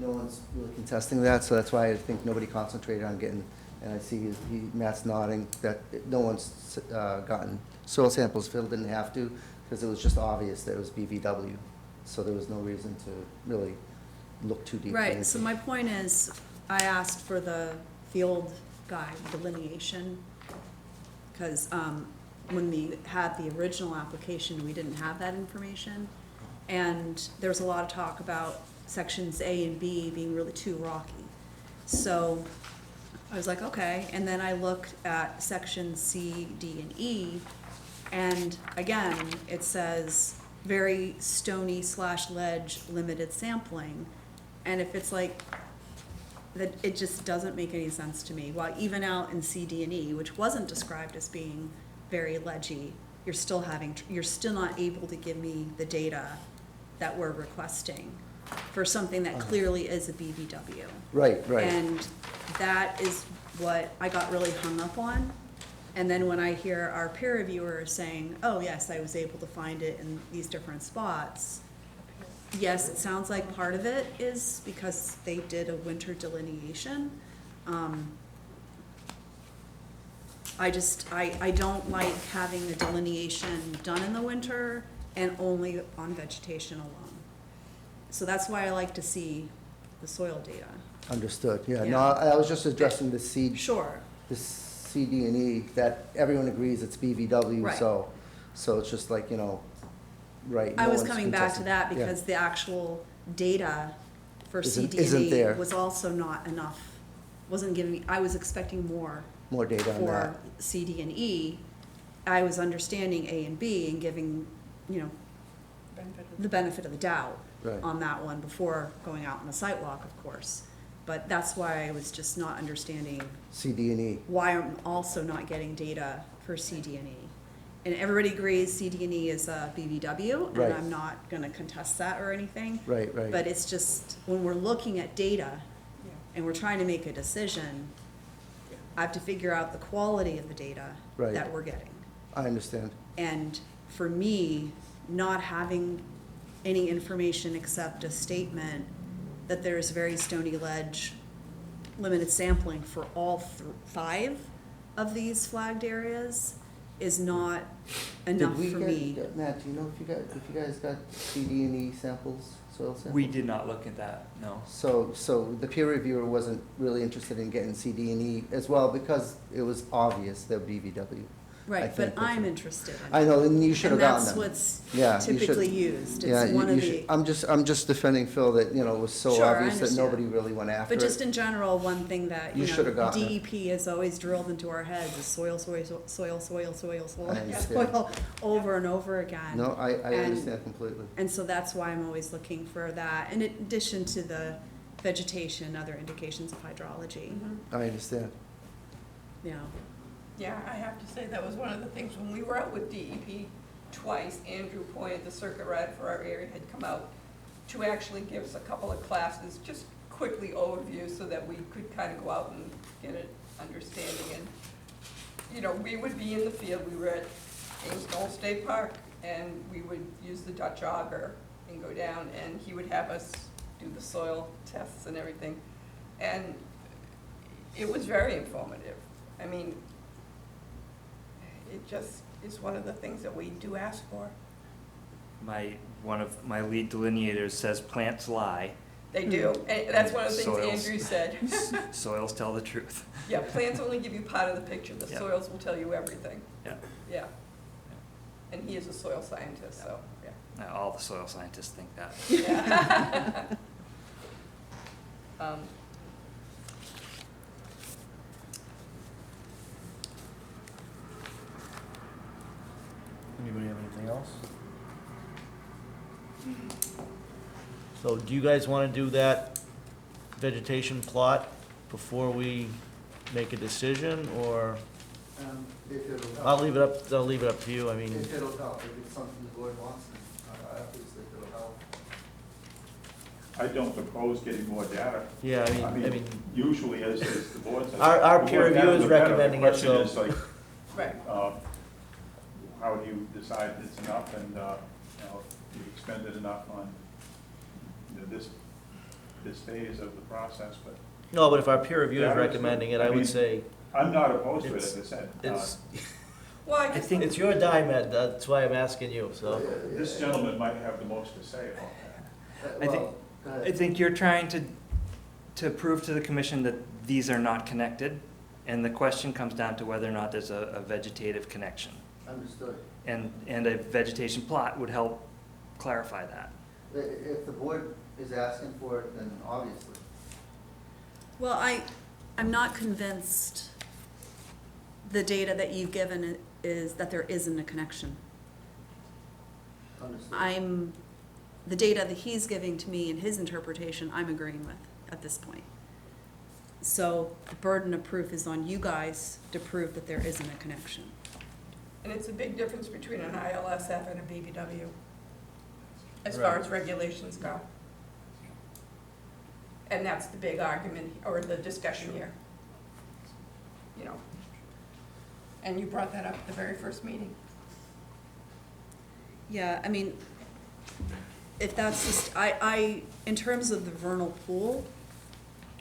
No one's really contesting that, so that's why I think nobody concentrated on getting, and I see Matt's nodding, that no one's gotten soil samples. Phil didn't have to, because it was just obvious that it was BVW, so there was no reason to really look too deeply into it. Right, so my point is, I asked for the field guide delineation, because when we had the original application, we didn't have that information. And there was a lot of talk about sections A and B being really too rocky. So I was like, okay, and then I looked at sections C, D, and E, and again, it says very stony / ledge limited sampling. And if it's like, that, it just doesn't make any sense to me. While even out in C, D, and E, which wasn't described as being very ledgy, you're still not able to give me the data that we're requesting for something that clearly is a BVW. Right. And that is what I got really hung up on. And then when I hear our peer reviewer saying, oh, yes, I was able to find it in these different spots. Yes, it sounds like part of it is because they did a winter delineation. I don't like having the delineation done in the winter and only on vegetation alone. So that's why I like to see the soil data. Understood, yeah. Yeah. No, I was just addressing the CD Sure, and E, that everyone agrees it's BVW, Right. so it's just like, right. I no was one's coming back to contesting. that Yeah. because the actual data for Isn't CD&E there. was also not enough, wasn't giving me, I was expecting more More data on for that. CD&E. I was understanding A and B and giving, you know, the benefit of the doubt Right. on that one before going out on a site walk, of course. But that's why I was just not understanding CD&E. why I'm also not getting data for CD&E. And everybody agrees CD&E is a BVW, Right. and I'm not gonna contest that or anything. Right, right. But it's just, when we're looking at data and we're trying to make a decision, I have to figure out the quality of the data Right. that we're getting. I understand. And for me, not having any information except a statement that there's very stony ledge, limited sampling for all 5 of these flagged areas is not enough for me. Matt, do you know if you guys got CD&E samples, soil samples? We did not look at that, no. So the peer reviewer wasn't really interested in getting CD&E as well because it was obvious they're BVW. I Right, think but that's I'm it. interested in it. I know, and you should have gotten them. And that's Yeah, what's you should- typically used. Yeah, It's one you of should, the, I'm just defending Phil that, you know, it was so Sure, I obvious that understand. nobody really went after it. but just in general, one thing that, You you should have know, gotten it. DEP has always drilled into our heads is soil, I understand. soil, over and over again. No, I And- understand completely. And so that's why I'm always looking for that, in addition to the vegetation, other indications of hydrology, I understand. you know. Yeah, I have to say, that was one of the things, when we were out with DEP twice, Andrew Poyet, the circuit rad for our area, had come out to actually give us a couple of classes, just quickly overview, so that we could kind of go out and get an understanding. And, you know, we would be in the field, we were at Ames Knoll State Park, and we would use the Dutch auger and go down, and he would have us do the soil tests and everything. And it was very informative. I mean, it just is one of the things that we do ask for. One of my lead delineators says plants lie, They do, and that's one of the things Soils. Andrew said. soils tell the truth. Yeah, plants only give you part of the picture, the Yeah. soils will tell you everything. Yeah. Yeah. And he is a soil scientist, so, yeah. Now, all the soil scientists think that. Yeah. Anybody have anything else? So do you guys wanna do that vegetation plot before we make a decision, or If it'll help. I'll leave it up to you, I mean, If it'll help, if it's something the board wants, obviously if it'll help. I don't propose getting more data. yeah, I mean, Usually, as the board says. Our the peer more data, review is the better. recommending it, so- The question is like, Right. how do you decide it's enough and, you know, you expended enough on, you know, this phase of the process, but no, but if our peer review Yeah, is that's recommending good. it, I I mean, would say, I'm not opposed to it, It's- as I said. it's, Well, I I just think it's your dime, Ed, that's why I'm asking you, so. This gentleman might have the most to say about that. I think- Well, go I ahead. think you're trying to prove to the commission that these are not connected, and the question comes down to whether or not there's a vegetative connection. Understood. And a vegetation plot would help clarify that. If the board is asking for it, then obviously. Well, I'm not convinced the data that you've given is that there isn't a connection. Understood. The data that he's giving to me and his interpretation, I'm agreeing with at this point. So the burden of proof is on you guys to prove that there isn't a connection. And it's a big difference between an ILSF and a BBW, as far Right. as regulations go. And that's the big argument, or the discussion here. You know. And you brought that up at the very first meeting. Yeah, I mean, if that's just, in terms of the vernal pool,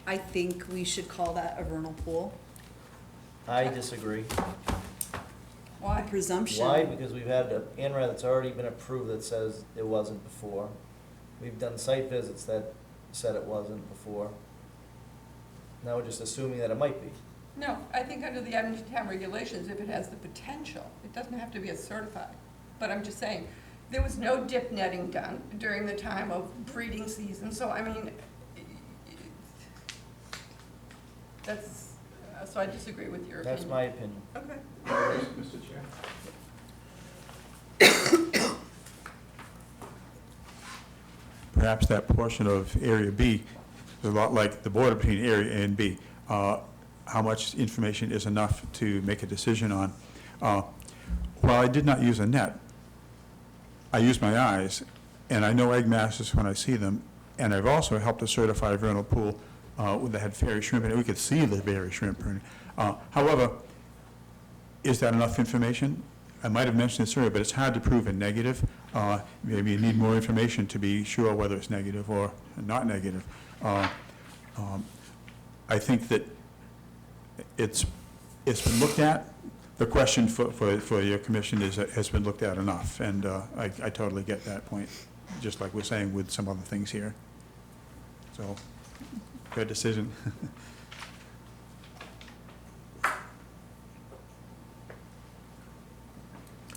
I think we should call that a vernal pool. I disagree. Why? Presumption. Why? Because we've had an ANRAD that's already been approved that says it wasn't before. We've done site visits that said it wasn't before. Now we're just assuming that it might be. No, I think under the Abington Town regulations, if it has the potential, it doesn't have to be a certified. But I'm just saying, There was no dip netting done during the time of breeding season, so I mean, that's, so I disagree with your opinion. That's my opinion. Okay. Mr. Chair. Perhaps that portion of Area B is a lot like the border between Area A and B. How much information is enough to make a decision on? While I did not use a net, I used my eyes, and I know egg masses when I see them, and I've also helped to certify a vernal pool that had fairy shrimp in it. We could see the fairy shrimp. However, is that enough information? I might have mentioned this earlier, but it's hard to prove a negative. Maybe you need more information to be sure whether it's negative or not negative. I think that it's been looked at. The question for your commission is, has been looked at enough? And I totally get that point, just like we're saying with some other things here. So, good decision.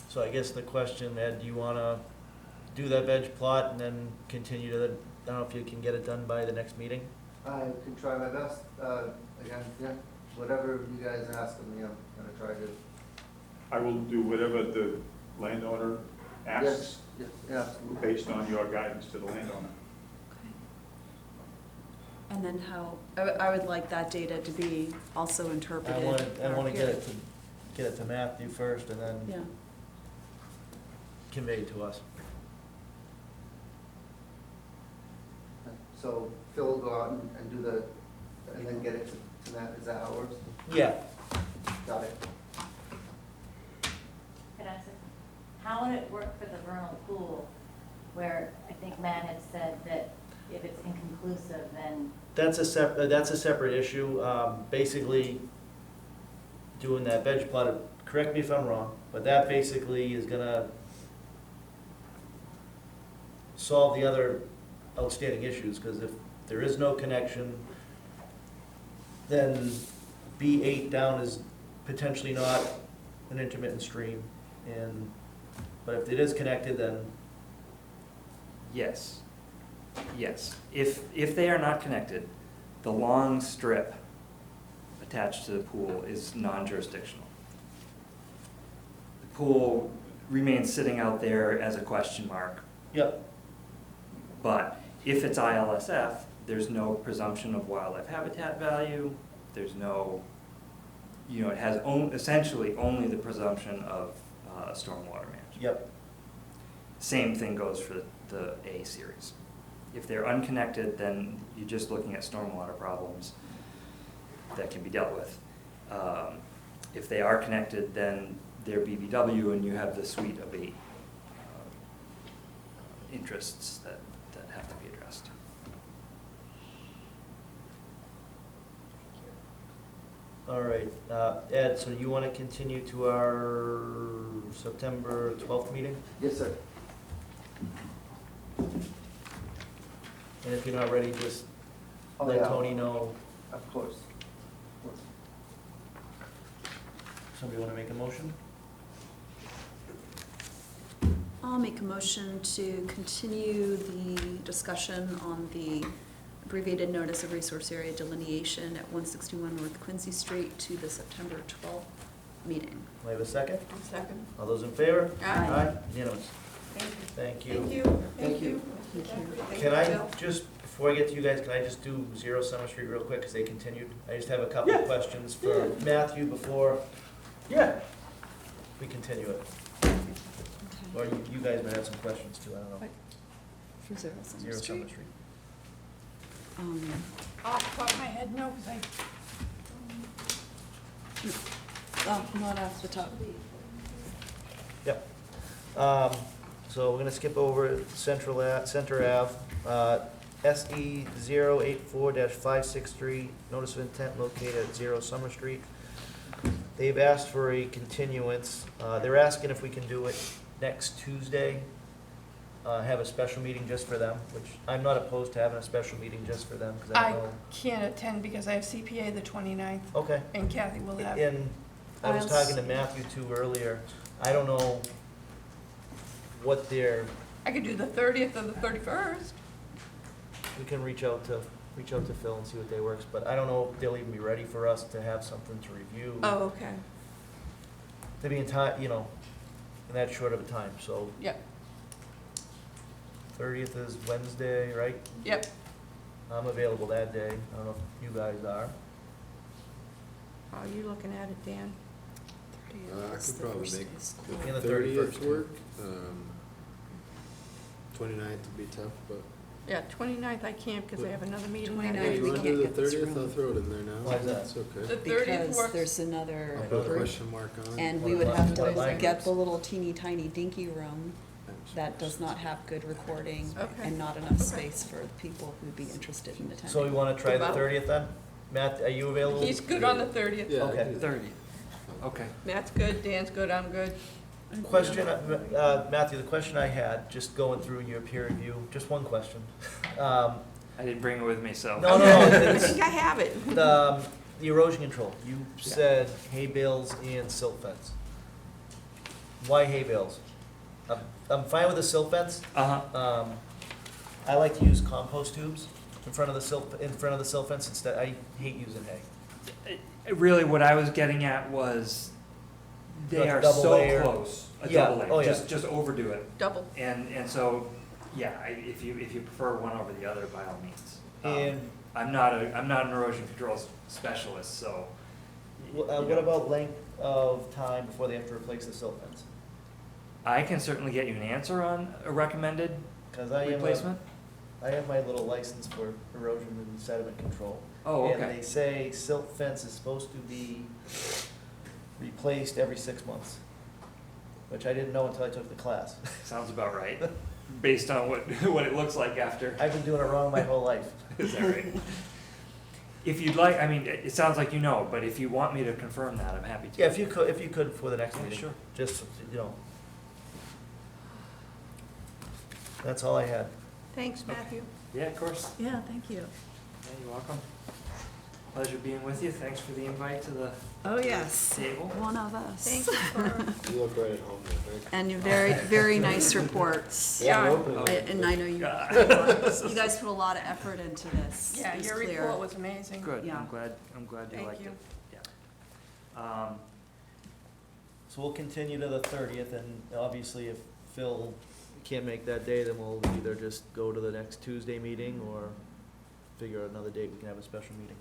So I guess the question, Ed, do you wanna do that veg plot and then continue to, I don't know if you can get it done by the next meeting? I can try my best, again, yeah, whatever you guys ask of me, I'm gonna try to. I will do whatever the landowner asks, Yes, yeah, absolutely. based on your guidance to the landowner. And then how, I would like that data to be also interpreted. I wanna or get it to Matthew first and then Yeah, convey it to us. So Phil will go out and do the, and then get it to Matt, is that how it works? Yeah, Got it. Could I say, how would it work for the vernal pool, where I think Matt had said that if it's inconclusive, then that's a separate issue. Basically, doing that veg plot, correct me if I'm wrong, but that basically is gonna solve the other outstanding issues, because if there is no connection, then B8 down is potentially not an intermittent stream, but if it is connected, then Yes. Yes. If they are not connected, the long strip attached to the pool is non-jurisdictional. The pool remains sitting out there as a question mark, yep, but if it's ILSF, there's no presumption of wildlife habitat value, there's no, it has essentially only the presumption of stormwater management. yep. Same thing goes for the A series. If they're unconnected, then you're just looking at stormwater problems that can be dealt with. If they are connected, then they're BBW and you have the suite of 8 interests that have to be addressed. All right, Ed, so you want to continue to our September 12th meeting? Yes, sir. And if you're not ready, just Oh, let yeah. Tony know. Of course. Of course. Somebody want to make a motion? I'll make a motion to continue the discussion on the abbreviated notice of resource area delineation at 161 North Quincy Street to the September 12th meeting. Do I have a second? One second. All those in favor? Aye. Unanimous. Thank you. Thank you. Thank you. Can I just, before I get to you guys, can I just do 0 Summer Street real quick, because they continued? I just have a couple of questions for Matthew before, we continue it. Or you guys might have some questions too, I don't know. For 0 Summer 0 Summer Street. Street. Off the top of my head, no, because Not off the top. Yep. So we're gonna skip over Center Ave, SE 084-563, notice of intent located at 0 Summer Street. They've asked for a continuance. They're asking if we can do it next Tuesday, have a special meeting just for them, which I'm not opposed to having a special meeting just for them, because I I know. can't attend because I have CPA the 29th, Okay. and Kathy will have. And I was I'll talking to Matthew too earlier. I don't know, what their, I could do the 30th or the 31st. we can reach out to Phil and see what day works, but I don't know if they'll even be ready for us to have something to review. Oh, okay. To be in time, you know, in that short of a time, so Yep, 30th is Wednesday, right? yep. I'm available that day. I don't know if you guys are. Are you looking at it, Dan? I could probably make And the the 31st, 30th work. 29th would be tough, but. Yeah, 29th I can't because I have another meeting. that 29th day. Hey, you we wanna can't do the get this 30th? room. I'll throw it in there now. Why is that? It's The okay. 30th Because works. there's another I'll put a group, question mark on. and What we would about- have what to language? get the little teeny tiny dinky room that does not have good recording Okay. and not enough Okay. space for the people who'd be interested in attending. So we wanna try the About- 30th then? Matt, are you available? He's good on the 30th. Yeah. I Okay. can do that. 30. Okay. Matt's good, Dan's good, I'm good. Question, Matthew, the question I had, just going through your peer review, just one question. I didn't bring it with me, so. No, I it's, think I have it. the erosion control, you said hay bales and silt fence. Why hay bales? I'm fine with the silt fence. Uh-huh. I like to use compost tubes in front of the silt fence instead, I hate using hay. Really, what I was getting at was, they Like a are double so layer. close. A Yeah, double layer. oh, yeah. Just overdo it. Double. And so, yeah, if you prefer one over the other, by all means. And I'm not an erosion control specialist, so. you what know, about length of time before they have to replace the silt fence? I can certainly get you an answer on a recommended Cause I replacement. have my little license for erosion and sediment control. Oh, And okay. they say silt fence is supposed to be replaced every 6 months, which I didn't know until I took the class. Sounds about right, based on what it looks like after. I've been doing it wrong my whole life. Is that right? If you'd like, I mean, it sounds like you know, but if you want me to confirm that, I'm happy to. Yeah, if you could for the next Yeah, meeting. sure. Just, you know. That's all I had. Thanks, Matthew. Yeah, of course. Yeah, thank you. Yeah, you're welcome. Pleasure being with you. Thanks for the invite to the Oh, yes, table. one of us. Thank you for, You look right at home, I think. And your very, very nice reports. Yeah. I'm open. And I know you, Yeah. you guys put a lot of effort into this. yeah, It's your clear. report was amazing. Good. Yeah. I'm glad you Thank liked you. it. Yeah. So we'll continue to the 30th, and obviously if Phil can't make that day, then we'll either just go to the next Tuesday meeting or figure out another date we can have a special meeting.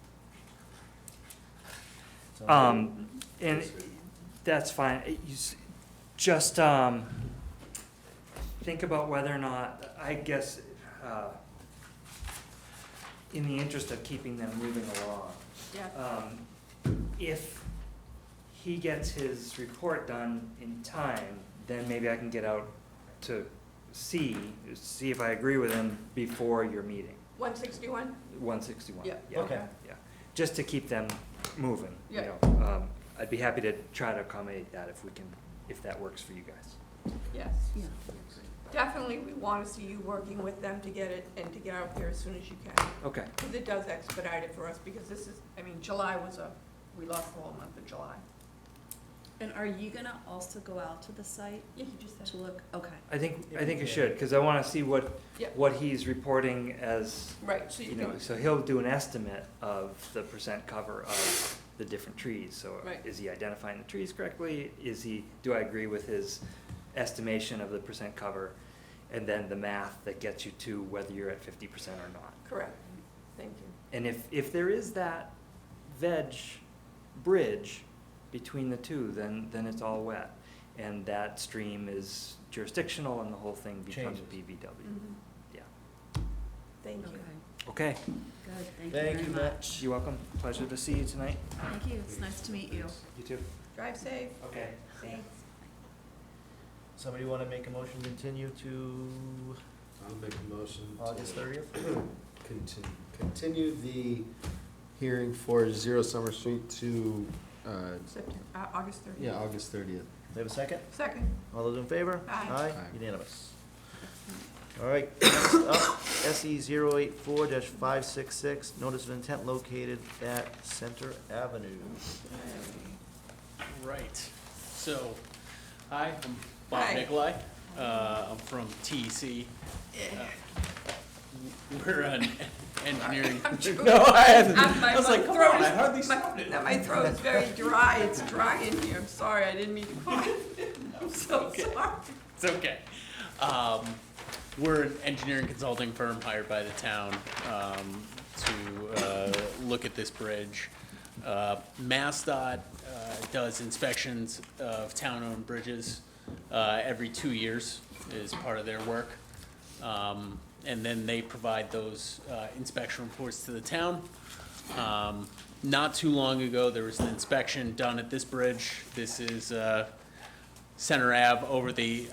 Sound And that's fine. Just, think about whether or not, I guess, in the interest of keeping them moving along, Yeah, if he gets his report done in time, then maybe I can get out to see if I agree with him before your meeting, 161? 161. Yeah, okay. Yeah, just to keep them moving, you Yeah. know. I'd be happy to try to accommodate that if that works for you guys. Yes. Yeah. Definitely, we want to see you working with them to get it and to get out there as soon as you can. Okay. Because it does expedite it for us, because this is, I mean, July was we lost the whole month of July. And are you gonna also go out to the site Yeah, you just said. to look? Okay. I think If I we should, because I want to see Yeah. what he's reporting as, Right, so you you know, can, so he'll do an estimate of the percent cover of the different trees. So Right. is he identifying the trees correctly? Do I agree with his estimation of the percent cover? And then the math that gets you to whether you're at 50% or not. correct. Thank you. And if there is that veg bridge between the two, then it's all wet. And that stream is jurisdictional and the whole thing becomes Changes. BVW. Mhm. Yeah. Thank you. Okay, Good, thank Thank you you, very Matt. much. you're welcome. Pleasure to see you tonight. Thank you, it's nice to meet you. You too. Drive safe. Okay. Thanks. Somebody wanna make a motion to continue to I'll make a motion. to August 30th? Continue the hearing for 0 Summer Street to, August 30th. yeah, August 30th. We have a second? Second. All those in favor? Aye. Aye, Aye. unanimous. All right, next up, SE 084-566, notice of intent located at Center Avenue. Right, so, hi, I'm Bob Hi. Nicolai. I'm from TEC. We're an engineering. I'm joking. No, I hadn't. My I was like, come throat on, I is- hardly my- sounded. no, my throat is very dry, it's dry in here, I'm sorry, I didn't mean to cough. I'm so Okay. sorry. It's okay. We're an engineering consulting firm hired by the town to look at this bridge. MassDOT does inspections of town-owned bridges every 2 years is part of their work. And then they provide those inspection reports to the town. Not too long ago, there was an inspection done at this bridge. This is Center Ave over the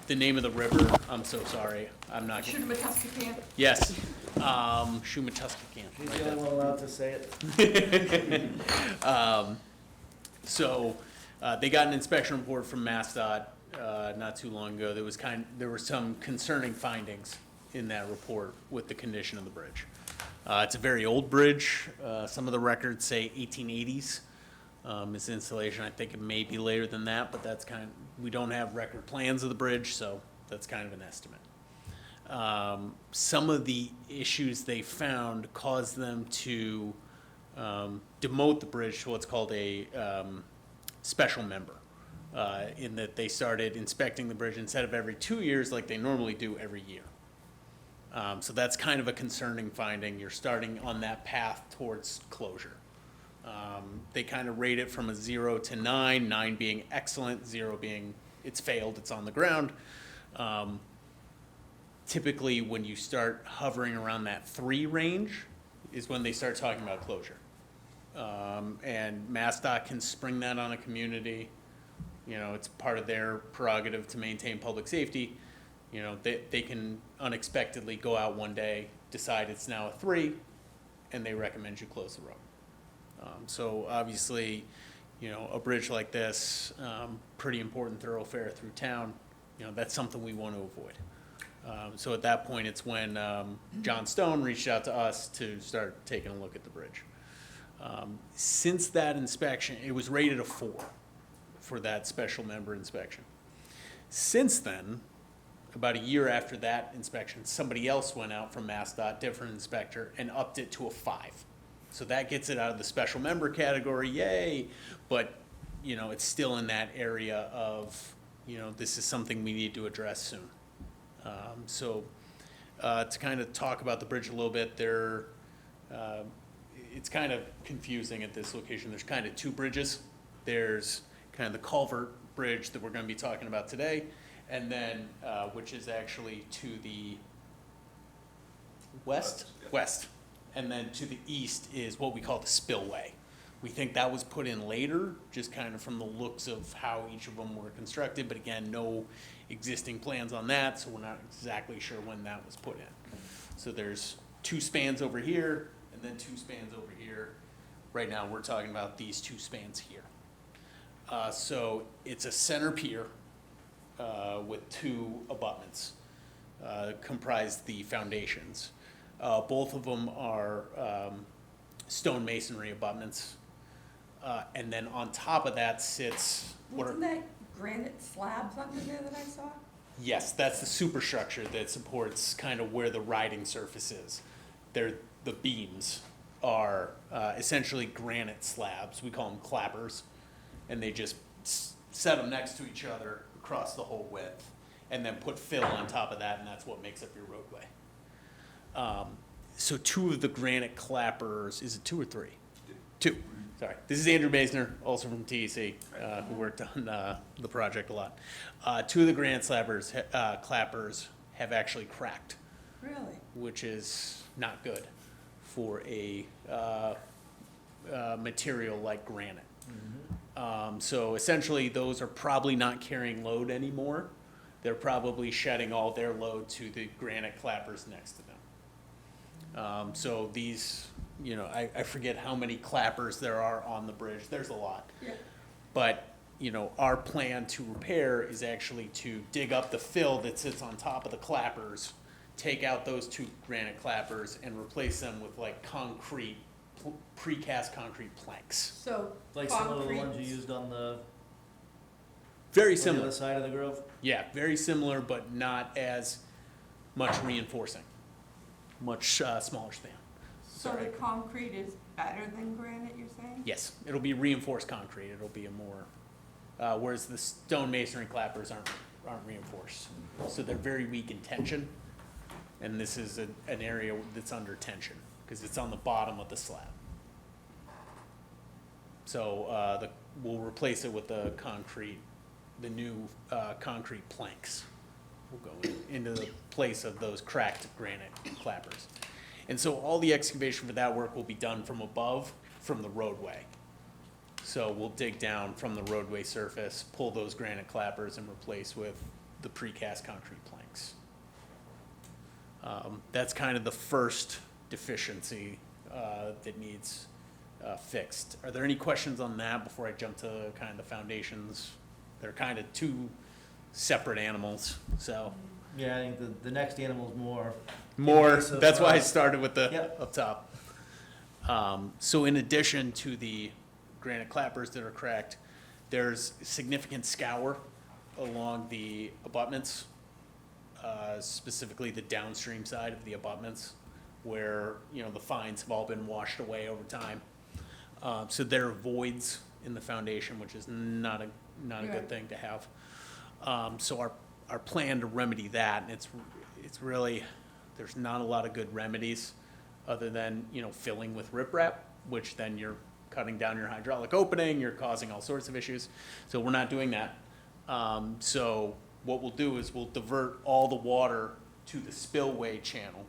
name of the river, I'm so sorry, I'm not. Shoot him a Tuscan. Yes, Shumatuskakan. He's the only one allowed to say it. So, they got an inspection report from MassDOT, not too long ago. There were some concerning findings in that report with the condition of the bridge. It's a very old bridge. Some of the records say 1880s. Its installation, I think it may be later than that, but we don't have record plans of the bridge, so that's kind of an estimate. Some of the issues they found caused them to demote the bridge to what's called a special member, in that they started inspecting the bridge instead of every 2 years like they normally do every year. So that's kind of a concerning finding. You're starting on that path towards closure. They kind of rate it from a 0 to 9, 9 being excellent, 0 being it's failed, it's on the ground. Typically, when you start hovering around that 3 range is when they start talking about closure. And MassDOT can spring that on a community. You know, it's part of their prerogative to maintain public safety. You know, they can unexpectedly go out one day, decide it's now a 3, and they recommend you close the road. So obviously, you know, a bridge like this, pretty important thoroughfare through town, you know, that's something we want to avoid. So at that point, it's when John Stone reached out to us to start taking a look at the bridge. Since that inspection, it was rated a 4 for that special member inspection. Since then, about a year after that inspection, somebody else went out from MassDOT, different inspector, and upped it to a 5. So that gets it out of the special member category, yay! But, you know, it's still in that area of, you know, this is something we need to address soon. To kind of talk about the bridge a little bit, it's kind of confusing at this location. There's kind of 2 bridges. There's kind of the culvert bridge that we're going to be talking about today, and then, which is actually to the west. And then to the east is what we call the spillway. We think that was put in later, just kind of from the looks of how each of them were constructed, but again, no existing plans on that, so we're not exactly sure when that was put in. So there's 2 spans over here, and then 2 spans over here. Right now, we're talking about these 2 spans here. So it's a center pier with 2 abutments, comprise the foundations. Both of them are stone masonry abutments. And then on top of that sits Wasn't that granite slabs under there that I saw? Yes, that's the superstructure that supports kind of where the riding surface is. The beams are essentially granite slabs. We call them clappers. And they just set them next to each other across the whole width. And then put fill on top of that, and that's what makes up your roadway. So 2 of the granite clappers, is it 2 or 3? 2. Sorry. This is Andrew Basner, also from TEC, who worked on the project a lot. 2 of the granite clappers have actually cracked. Really? Which is not good for a material like granite. So essentially, those are probably not carrying load anymore. They're probably shedding all their load to the granite clappers next to them. So these, you know, I forget how many clappers there are on the bridge. There's a lot. Yeah. But, you know, our plan to repair is actually to dig up the fill that sits on top of the clappers, take out those 2 granite clappers, and replace them with like concrete, precast concrete planks. So Like some of the concrete- ones you used on the Very On the similar. other side of the Grove? Yeah, very similar, but not as much reinforcing. Much smaller span. So the concrete is better than granite, you're saying? Yes, it'll be reinforced concrete. It'll be a more, whereas the stone masonry clappers aren't reinforced. So they're very weak in tension. And this is an area that's under tension because it's on the bottom of the slab. So we'll replace it with the new concrete planks. Will go into the place of those cracked granite clappers. And so all the excavation for that work will be done from above, from the roadway. So we'll dig down from the roadway surface, pull those granite clappers and replace with the precast concrete planks. That's kind of the first deficiency that needs fixed. Are there any questions on that before I jump to kind of the foundations? They're kind of two separate animals, so. Yeah, I think the next animal's more. More, invasive, that's why I started with the Yep. up top. So in addition to the granite clappers that are cracked, there's significant scour along the abutments, specifically the downstream side of the abutments, where, you know, the fines have all been washed away over time. So there are voids in the foundation, which is not a Right. good thing to have. So our plan to remedy that, and it's really, there's not a lot of good remedies other than, you know, filling with riprap, which then you're cutting down your hydraulic opening, you're causing all sorts of issues. So we're not doing that. So what we'll do is we'll divert all the water to the spillway channel.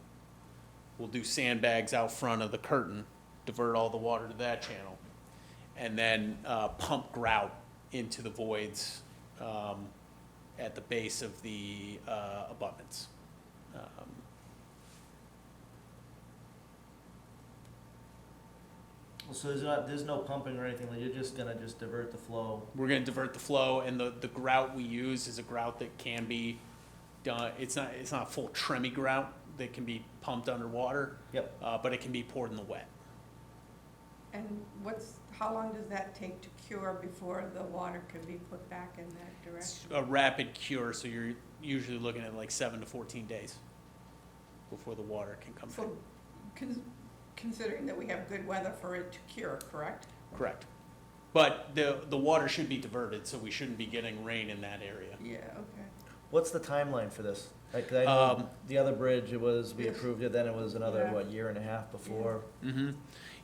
We'll do sandbags out front of the curtain, divert all the water to that channel, and then pump grout into the voids at the base of the abutments. So there's no pumping or anything, like you're just gonna divert the flow? We're gonna divert the flow, and the grout we use is a grout that can be done, it's not full Tremie grout that can be pumped underwater. Yep. But it can be poured in the wet. And how long does that take to cure before the water can be put back in that It's direction? a rapid cure, so you're usually looking at like 7 to 14 days before the water can come back. So, considering that we have good weather for it to cure, correct? Correct. But the water should be diverted, so we shouldn't be getting rain in that area. Yeah, okay. What's the timeline for this? Like, I know the other bridge, we approved it, then it was another, Yeah. year and a half before? Mm-hmm.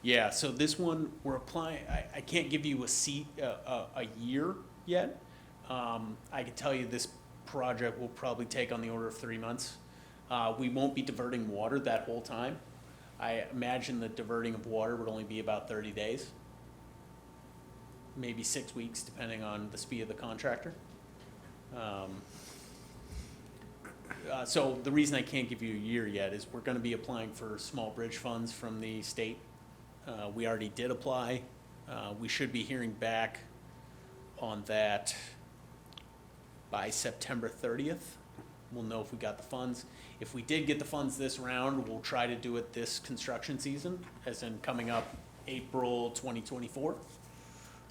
Yeah, so this one, we're applying, I can't give you a year yet. I can tell you this project will probably take on the order of 3 months. We won't be diverting water that whole time. I imagine the diverting of water would only be about 30 days. Maybe 6 weeks, depending on the speed of the contractor. So the reason I can't give you a year yet is we're gonna be applying for small bridge funds from the state. We already did apply. We should be hearing back on that by September 30th. We'll know if we got the funds. If we did get the funds this round, we'll try to do it this construction season, as in coming up April 2024.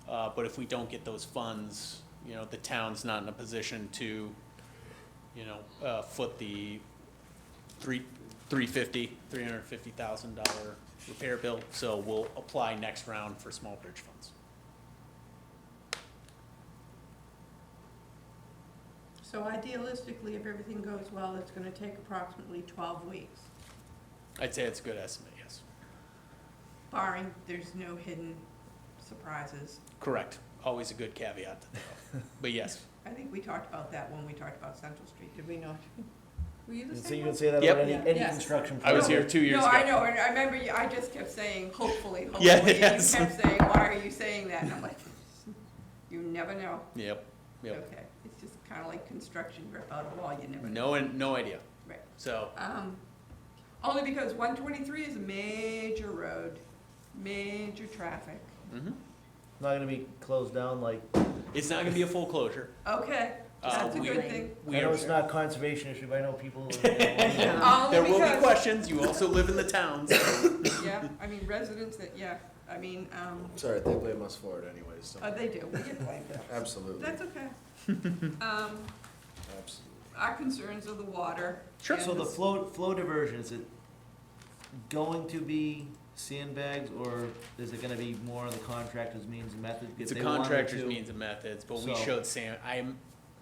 But if we don't get those funds, you know, the town's not in a position to, you know, foot the $350,000 repair bill, so we'll apply next round for small bridge funds. So idealistically, if everything goes well, it's gonna take approximately 12 weeks, I'd say it's a good estimate, yes. barring there's no hidden surprises. Correct, always a good caveat to throw, but yes. I think we talked about that when we talked about Central Street, did we not? Were you the So same you one? would say that Yep. about any Yes. construction I was project? here 2 years ago. No, I know, and I remember I just kept saying, hopefully, hopefully, Yeah, and you yes. kept saying, why are you saying that? And I'm like, you never know. Yep, yep. Okay, it's just kinda like construction, rip out a wall, you never know. No idea, Right. so, Only because 123 is a major road, major traffic. mhm. Not gonna be closed down like, It's not gonna be a full closure. Okay, that's a we- good thing. We I know are- it's not conservation issue, but I know people. Only There will be because- questions, you also live in the town, so. Yeah, I mean, residents that, yeah, I mean, Sorry, they blame us for it anyways, so. they do, we get blamed. Absolutely, That's okay. absolutely. Our concerns are the water. Sure. and So the flow diversion, is it going to be sandbags, or is it gonna be more on the contractor's means and methods? If It's a they wanted contractor's to- means and methods, but we So- showed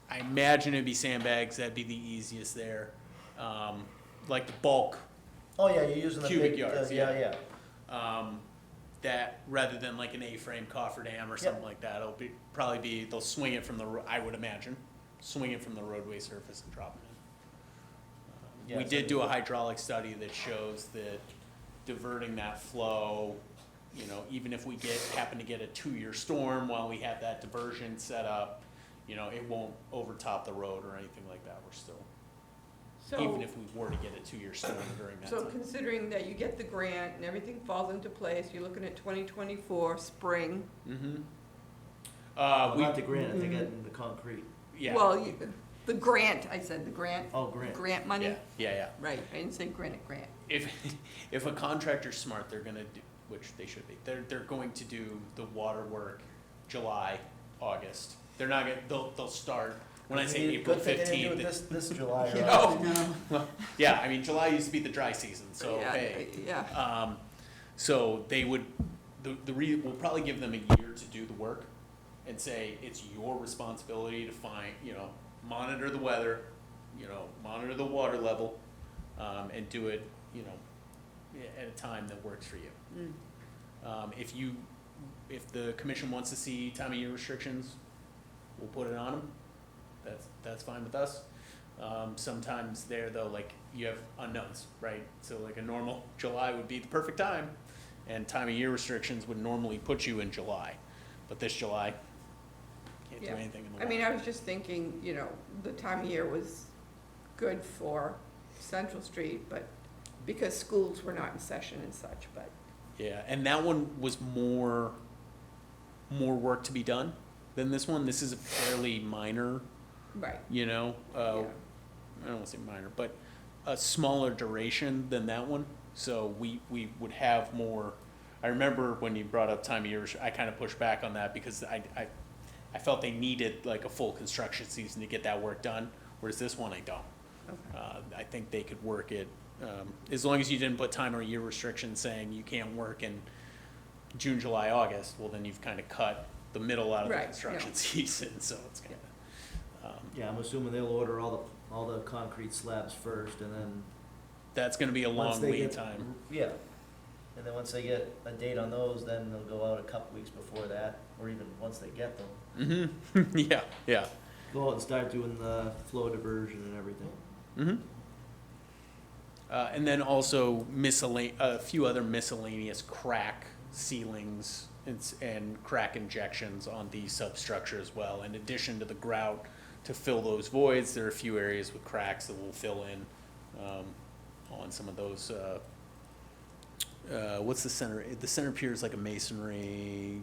I imagine it'd be sandbags, that'd be the easiest there. Like the bulk, Oh, yeah, you're using the Cubic big, yards, yeah. that, rather than like an A-frame cofferdam or something like that, it'll probably be, they'll swing it from I would imagine, swing it from the roadway surface and drop it in. Yeah, We so did the- do a hydraulic study that shows that diverting that flow, you know, even if we happen to get a 2-year storm while we have that diversion set up, you know, it won't overtop the road or anything like that. We're still, even So, if we were to get a 2-year storm during that so time. considering that you get the grant and everything falls into place, you're looking at 2024 spring. Mm-hmm. Well, not the granite, they get in the concrete. Yeah. Well, the grant, I said, the grant. Oh, grant. Grant money. Yeah. Right, I didn't say granite grant. If a contractor's smart, they're gonna do, which they should be, they're going to do the water work July, August. They're not gonna, they'll start, when I say April Good thing they didn't 15th. do it this July, You or know, well, yeah, I mean, July used to be the dry season, so, Yeah, hey. Yeah, So they would, we'll probably give them a year to do the work and say, it's your responsibility to find, you know, monitor the weather, you know, monitor the water level, and do it, you know, at a time that works for you. If the commission wants to see time of year restrictions, we'll put it on them. That's fine with us. Sometimes there though, like you have unknowns, right? So like a normal July would be the perfect time, and time of year restrictions would normally put you in July. But this July, can't do Yeah. anything in the I water. mean, I was just thinking, you know, the time of year was good for Central Street, but because schools were not in session and such, but, Yeah, and that one was more work to be done than this one. This is a fairly minor, right. you know, Yeah. I don't want to say minor, but a smaller duration than that one. So we would have more. I remember when you brought up time of year, I kind of pushed back on that because I felt they needed like a full construction season to get that work done, whereas this one I don't. Okay. I think they could work it, as long as you didn't put time or year restrictions saying you can't work in June, July, August, well, then you've kind of cut the middle out of the Right, construction yeah. season, so it's kind of, Yeah, I'm assuming they'll order all the concrete slabs first, and then that's gonna be a once long they lead get time. Yeah, and then once they get a date on those, then they'll go out a couple weeks before that, or even once they get them, Mm-hmm, yeah. go out and start doing the flow diversion and everything. Mm-hmm. And then also a few other miscellaneous crack sealings and crack injections on the substructure as well. In addition to the grout to fill those voids, there are a few areas with cracks that we'll fill in on some of those. What's the center? The center pier is like a masonry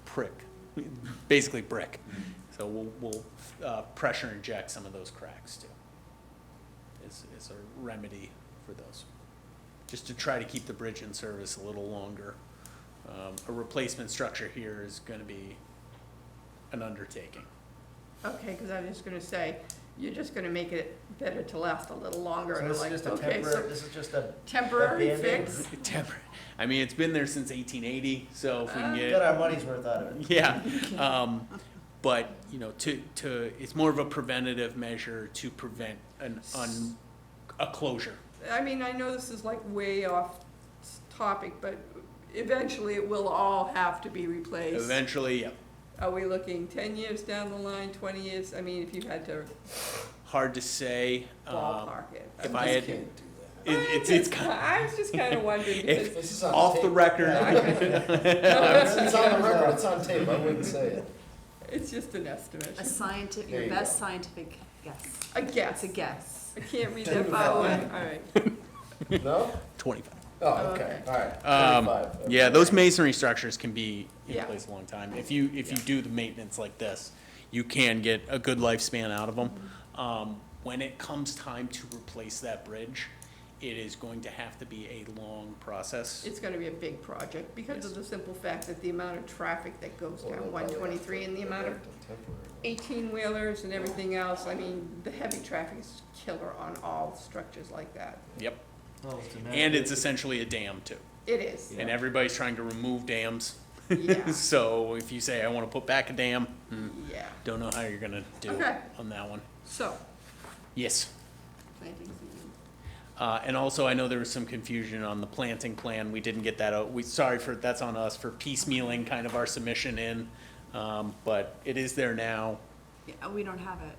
prick, basically brick. So we'll pressure inject some of those cracks too. Is a remedy for those, just to try to keep the bridge in service a little longer. A replacement structure here is going to be an undertaking. Okay, because I was just gonna say, you're just gonna make it better to last a little longer, So and I'm this is like, just a okay, temporary, so this is just a temporary a Band-Aid? fix? Temporary. I mean, it's been there since 1880, so if we can Got get, our money's worth out of it. yeah. But, you know, it's more of a preventative measure to prevent a closure. I mean, I know this is like way off topic, but eventually it will all have to be replaced. Eventually, yeah. Are we looking 10 years down the line, 20 years? I mean, if you had to Hard to say. ballpark it. If I'm I just had, kidding. it's kind of I was just kind of wondering, If- because This is on off the tape. record. It's on the record, it's on tape, I wouldn't say it. it's just an estimate. Your There you best go. scientific guess. A guess. It's a guess. I can't read that far away. All right. No? 25. Oh, Okay. okay, all right. Um, 35. Yeah, those masonry structures can be in Yeah. place a long time. If you do the maintenance like this, you can get a good lifespan out of them. When it comes time to replace that bridge, it is going to have to be a long process. It's gonna be a big project because of the simple fact that the amount of traffic that goes down 123 and the amount of 18-wheelers and everything else. I mean, the heavy traffic is killer on all structures like that. Yep. Well, it's a matter And of- it's essentially a dam too. It is, And everybody's trying to remove dams. yeah, So if you say, I want to put back a dam, yeah. don't know how you're going to do Okay. on that one. So, Yes. planting season. And also, I know there was some confusion on the planting plan. We didn't get that out. That's on us for piecemealing kind of our submission in. But it is there now. Yeah, we don't have it.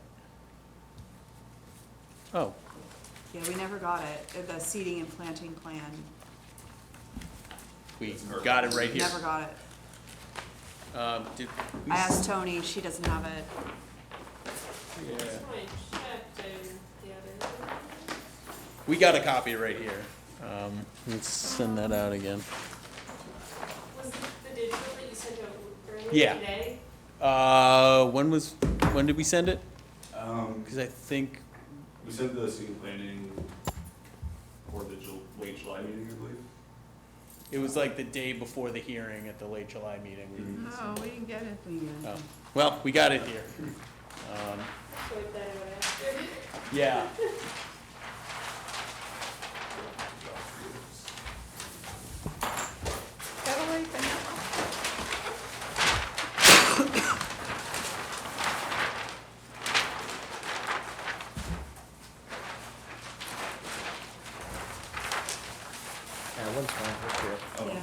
Oh, Yeah, we never got it, the seeding and planting plan, we got it right here. never got it. Did we I asked Tony, she doesn't have it. Yeah. That's why I checked and the other. We got a copy right here. Let's send that out again. Was the digital that you sent out earlier Yeah. today? When did we send it? Um, Because I think, we sent the scene planning for the late July meeting, I believe. it was like the day before the hearing at the late July meeting. No, we didn't get it. Oh. Well, we got it here. Swipe that out after. Yeah. Better late than never. Yeah, one's fine, that's good. Oh, Yeah.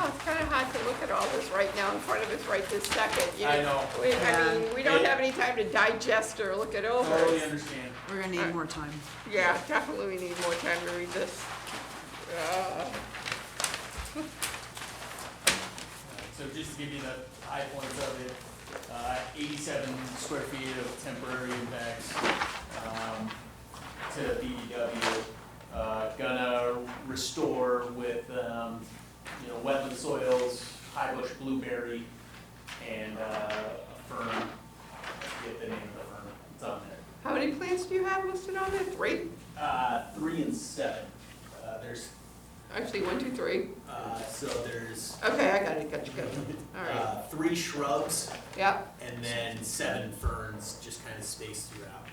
Oh, it's kind of hard to look at all this right now in front of us right this second. You I know. I Yeah. mean, we don't have any time to digest or look it over. Totally understand. We're gonna need more time. Yeah, definitely we need more time to read this. So just to give you the high points of it, 87 square feet of temporary impacts to BDW. Gonna restore with, wetland soils, high bush blueberry, and a fern. I forget the name of the fern, it's on there. How many plants do you have listed on there? 3? 3 and 7. There's, Actually, 1, 2, 3. so there's Okay, I got it, got you. All right. 3 shrubs Yep. and then 7 ferns, just kind of spaced throughout.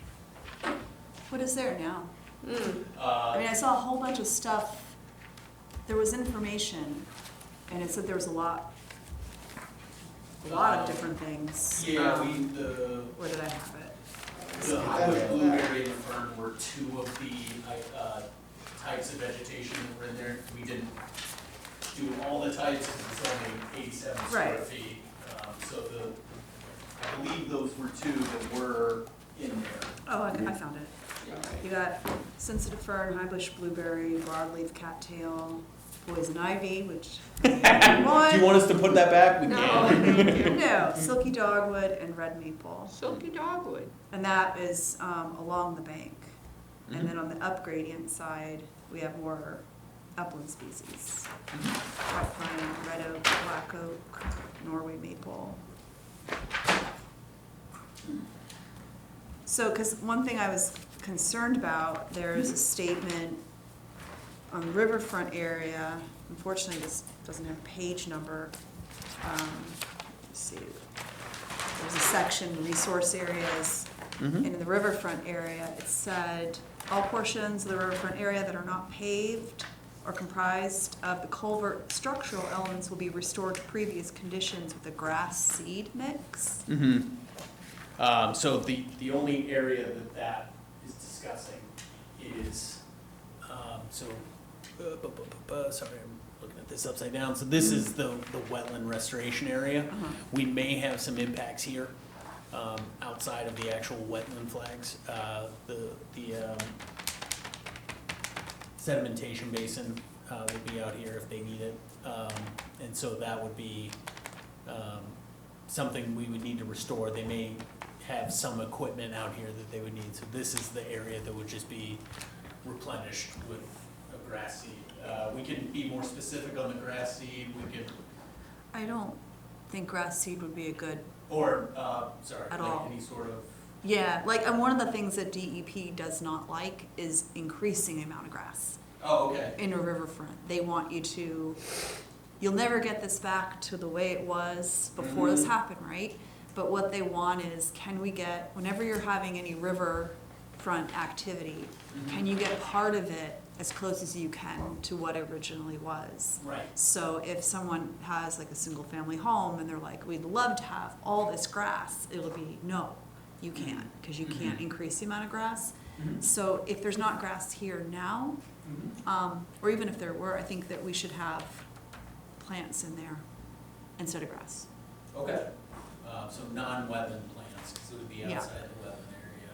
What is there now? Mm. I mean, I saw a whole bunch of stuff, there was information, and it said there was a lot of different things. Yeah, Where did I have it? the highwood blueberry and the fern were 2 of the types of vegetation that were in there. We didn't do all the types because it's only 87 square Right. feet. So I believe those were 2 that were in there. Oh, I found it. You got sensitive fern, high bush blueberry, broadleaf cattail, poison ivy, which. Do you want us to put that back? We No, can. thank you. No, silky dogwood and red maple. Silky dogwood. And that is along the bank. And then on the up gradient side, we have more upland species. White pine, red oak, black oak, Norway maple. So, because one thing I was concerned about, there's a statement on the riverfront area, unfortunately this doesn't have a page number. Let's see, there's a section, resource areas, and in the riverfront area, it said, all portions of the riverfront area that are not paved or comprised of the culvert structural elements will be restored to previous conditions with a grass seed mix. So the only area that is discussing is, sorry, I'm looking at this upside down. So this is the wetland restoration area. We may have some impacts here, outside of the actual wetland flags. The sedimentation basin, would be out here if they need it. And so that would be, something we would need to restore. They may have some equipment out here that they would need. So this is the area that would just be replenished with a grass seed. We can be more specific on the grass seed. We could, I don't think grass seed would be a good, or, sorry, At like all. any sort of Yeah, like, and one of the things that DEP does not like is increasing the amount of grass Oh, okay. in a riverfront. They want you to, you'll never get this back to the way it was before this happened, right? But what they want is, can we get, whenever you're having any riverfront activity, can you get part of it as close as you can to what it originally was? Right. So if someone has like a single-family home and they're like, we'd love to have all this grass, it'll be, no, you can't, because you can't increase the amount of grass. So if there's not grass here now, or even if there were, I think that we should have plants in there instead of grass. Okay. So non-wetland plants, because it would be Yeah. outside the wetland area.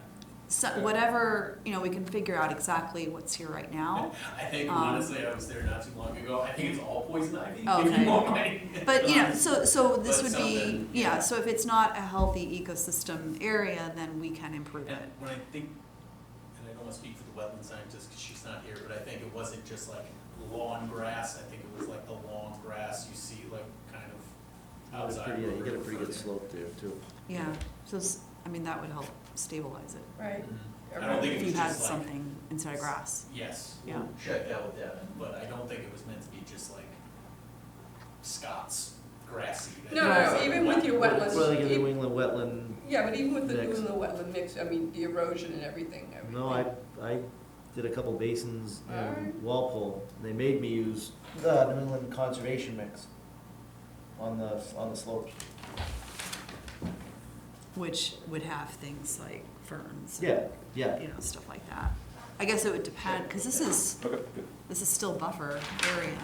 So whatever, you know, we can figure out exactly what's here right now. I think, honestly, I was there not too long ago. I think it's all poison ivy, Oh, if okay. you want my. But, you know, so this But would be, something, yeah, so if it's not a healthy ecosystem area, then we can improve And it. when I think, and I don't want to speak for the wetland scientist because she's not here, but I think it wasn't just like lawn grass. I think it was like the long grass you see like kind of outside. Yeah, of you the get a pretty good river. slope there too. Yeah, so, I mean, that would help stabilize it. Right. I don't think If it you was had just like. something instead of grass. Yes. Yeah. We'll check that with Devin, but I don't think it was meant to be just like Scott's grass seed. No, no, no, even with your wetlands. Well, like a New England wetland, Yeah, but even with the Mix. New England wetland mix, I mean, the erosion and everything. no, I did a couple basins in Alright. Walpole. They made me use the New England conservation mix on the slopes. Which would have things like ferns. and, Yeah, yeah. You know, stuff like that. I guess it would depend, because this is still buffer area.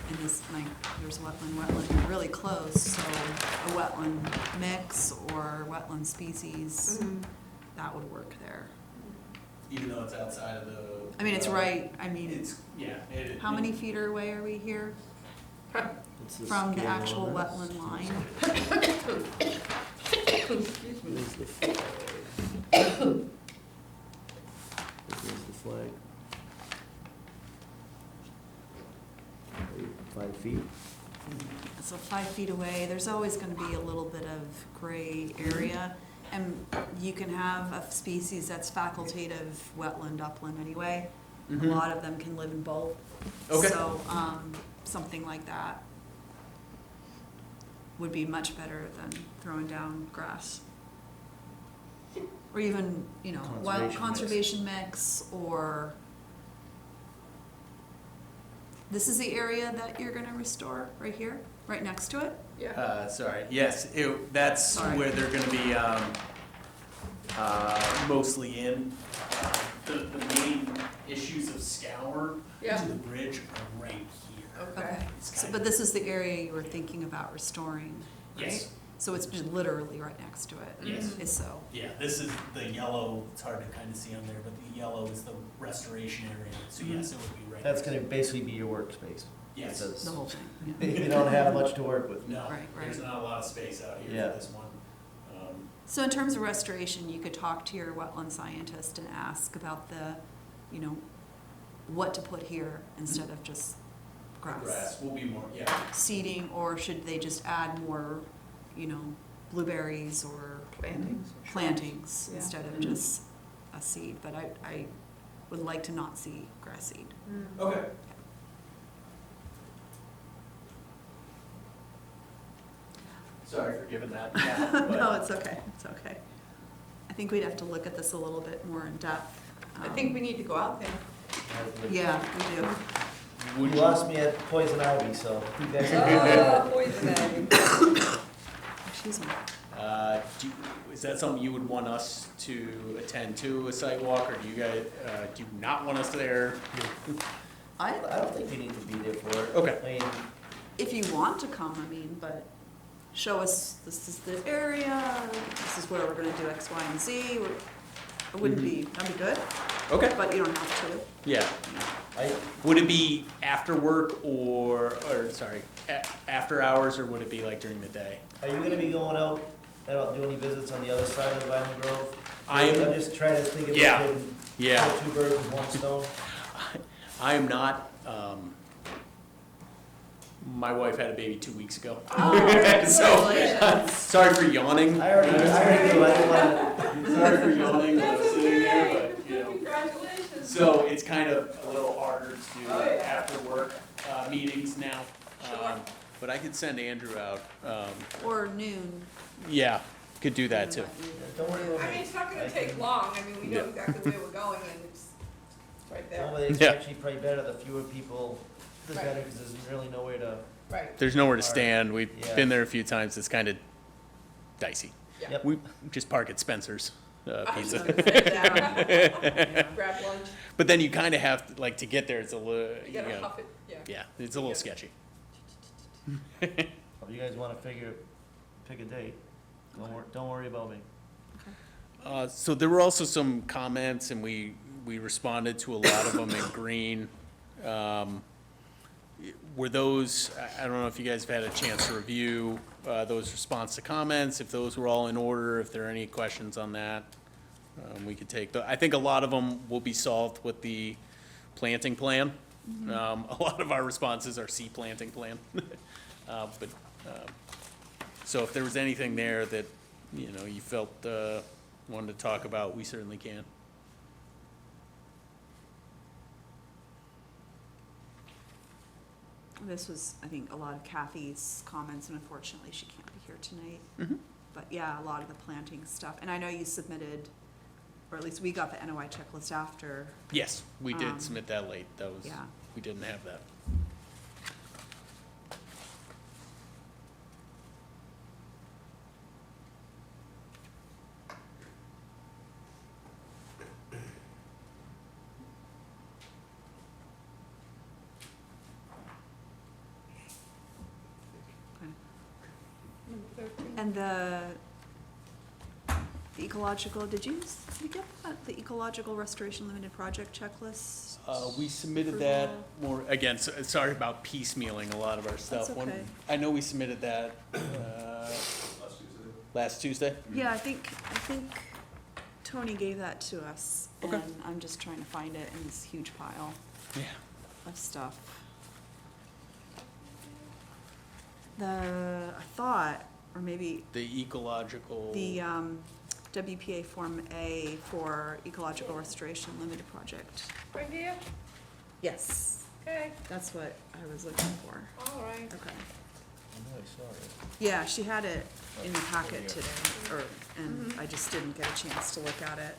And this, like, there's wetland really close, so a wetland mix or wetland species, that would work there. Even though it's outside of the. I mean, it's right, I mean, It's, yeah. how many feet away are we here It's the from the scale actual on this. wetland line? Where's the flag? Where's the flag? 5 feet? So 5 feet away, there's always gonna be a little bit of gray area. And you can have a species that's facultative wetland, upland anyway. A lot of them can live in both. Okay. So, something like that would be much better than throwing down grass. Or even, you know, wild Conservation mix. conservation mix, or this is the area that you're gonna restore, right here, right next to it? Yeah. Sorry, yes, that's Sorry. where they're gonna be, mostly in. The main issues of scour Yeah. to the bridge are right here. Okay. It's So, kind but of- this is the area you were thinking about restoring, right? Yes, So it's just literally right next to it. Yes. Is so. yeah, this is the yellow, it's hard to kind of see on there, but the yellow is the restoration area, so yes, it would be right. That's next gonna basically be your workspace. Yes. Because The whole thing, yeah. you don't have much to work with. No, Right, there's right. not a lot of space out here Yeah. for this one. So in terms of restoration, you could talk to your wetland scientist and ask about the, you know, what to put here instead of just grass. Grass will be more, yeah, Seeding, or should they just add more, you know, blueberries or plantings Yeah. instead of just a seed? But I would like to not see grass seed. okay. Sorry for giving that, yeah, No, it's okay, it's okay. I think we'd have to look at this a little bit more in depth. I think we need to go out there. Yeah, we do. You lost me at poison ivy, so you guys Oh, poison ivy. Excuse me. Is that something you would want us to attend to, a site walk, or do you guys, do you not want us there? I don't think you need to be there for it. Okay. I mean, If you want to come, I mean, but show us, this is the area, this is where we're gonna do X, Y, and Z. It wouldn't be, that'd be good, Okay, but you don't have to. yeah. I, Would it be after work or sorry, after hours, or would it be like during the day? are you gonna be going out, do any visits on the other side of Vinyl Grove? I'm- I'm just trying to think of Yeah. getting Yeah. kill two birds with one stone. I am not, my wife had a baby 2 weeks ago. Oh, So, congratulations. sorry for yawning. I already do, I didn't wanna, started rebuilding when I was sitting there, but, you know. Congratulations. So it's kind of a little harder to do Oh, yeah. after work meetings now. Sure. But I could send Andrew out. Or noon. Yeah, could do that too. Don't worry about I mean, me. it's not gonna I take can- long, I mean, we know Yeah. exactly where we're going, and it's right there. Well, it's Yeah. actually probably better, the fewer people, the Right. better, because there's really nowhere to, Right, There's nowhere to Alright. stand. We've Yeah. been there a few times. It's kind of dicey. yeah. Yep. We just park at Spencer's I was Pizza. gonna say that. Grab lunch, But then you kind of have to, like, to get there, it's a little, you gotta huff it, yeah. yeah, it's a little Yeah. sketchy. if you guys wanna pick a date, don't worry about me. So there were also some comments, and we responded to a lot of them in green. Were those, I don't know if you guys have had a chance to review those response to comments, if those were all in order, if there are any questions on that, we could take. I think a lot of them will be solved with the planting plan. A lot of our responses are C planting plan. So if there was anything there that, you know, you felt wanted to talk about, we certainly can. This was, I think, a lot of Kathy's comments, and unfortunately, she can't be here tonight. Mhm. But yeah, a lot of the planting stuff. And I know you submitted, or at least we got the NOI checklist after. Yes, we Um, did submit that late. That was, yeah. we didn't have that. Number 13. And the ecological, did you get that, the ecological restoration limited project checklist? We submitted For that the- more, again, sorry about piecemealing a lot of our stuff. That's One- okay. I know we submitted that Last Tuesday. last Tuesday. Yeah, I think Tony gave that to us, Okay. and I'm just trying to find it in this huge pile Yeah. of stuff. I thought, or maybe The ecological. the WPA Form A for Ecological Restoration Limited Project. Right here, Yes, okay, that's what I was looking for. all right. Okay. I know I saw it. Yeah, she had it in the packet today, and I just didn't get a chance to look at it.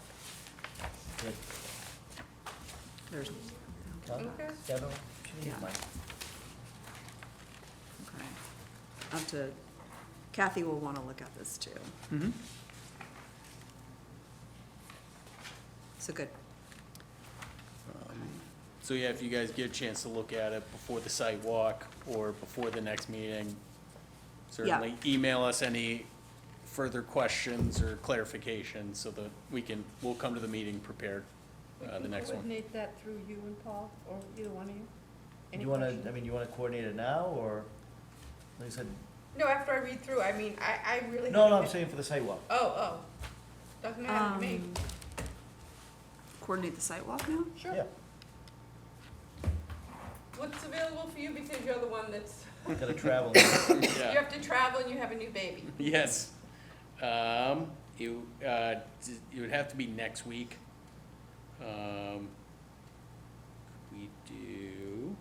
Good. There's, Done? Okay. Settled? Yeah. Mike. okay. Up to, Kathy will wanna look at this too. Mhm. So good. So yeah, if you guys get a chance to look at it before the site walk or before the next meeting, certainly email us any further questions or clarifications so that we'll come to the meeting prepared, the next one. Coordinate that through you and Paul, or either one of you? Any You wanna, questions? you wanna coordinate it now, or, like I said, No, after I read through, I mean, I really. no, I'm haven't- saying for the sidewalk. Oh, doesn't matter to me. Coordinate the site walk now? Sure. Yeah, What's available for you, because you're the one that's, gotta travel. you Yeah. have to travel and you have a new baby. Yes. It would have to be next week. We do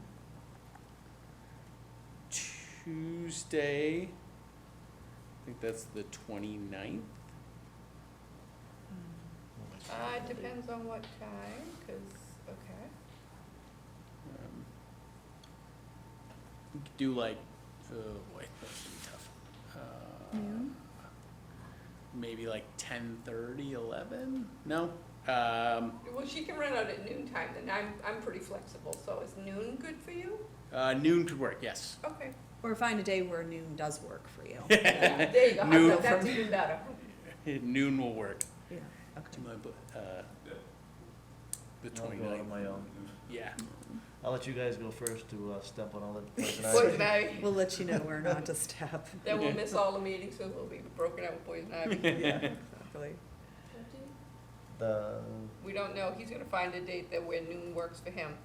Tuesday, I think that's the 29th. It depends on what time, 'cause, okay. We could do like, oh boy, that's gonna be tough. Maybe like 10:30, 11? No? Well, she can run out at noon time, then I'm pretty flexible, so is noon good for you? Noon could work, yes. Okay. Or find a day where noon does work for you. Yeah, there you go, Noon. that's even better. Noon will work. Yeah, okay. Do you mind, the I'll go 29th? on my own. Yeah. I'll let you guys go first to step on all the poison Poison ivy. ivy, We'll let you know where not to step. then we'll miss all the meetings, so we'll be broken out with poison ivy. Yeah, exactly. We don't know, he's gonna find a date that where noon works for him.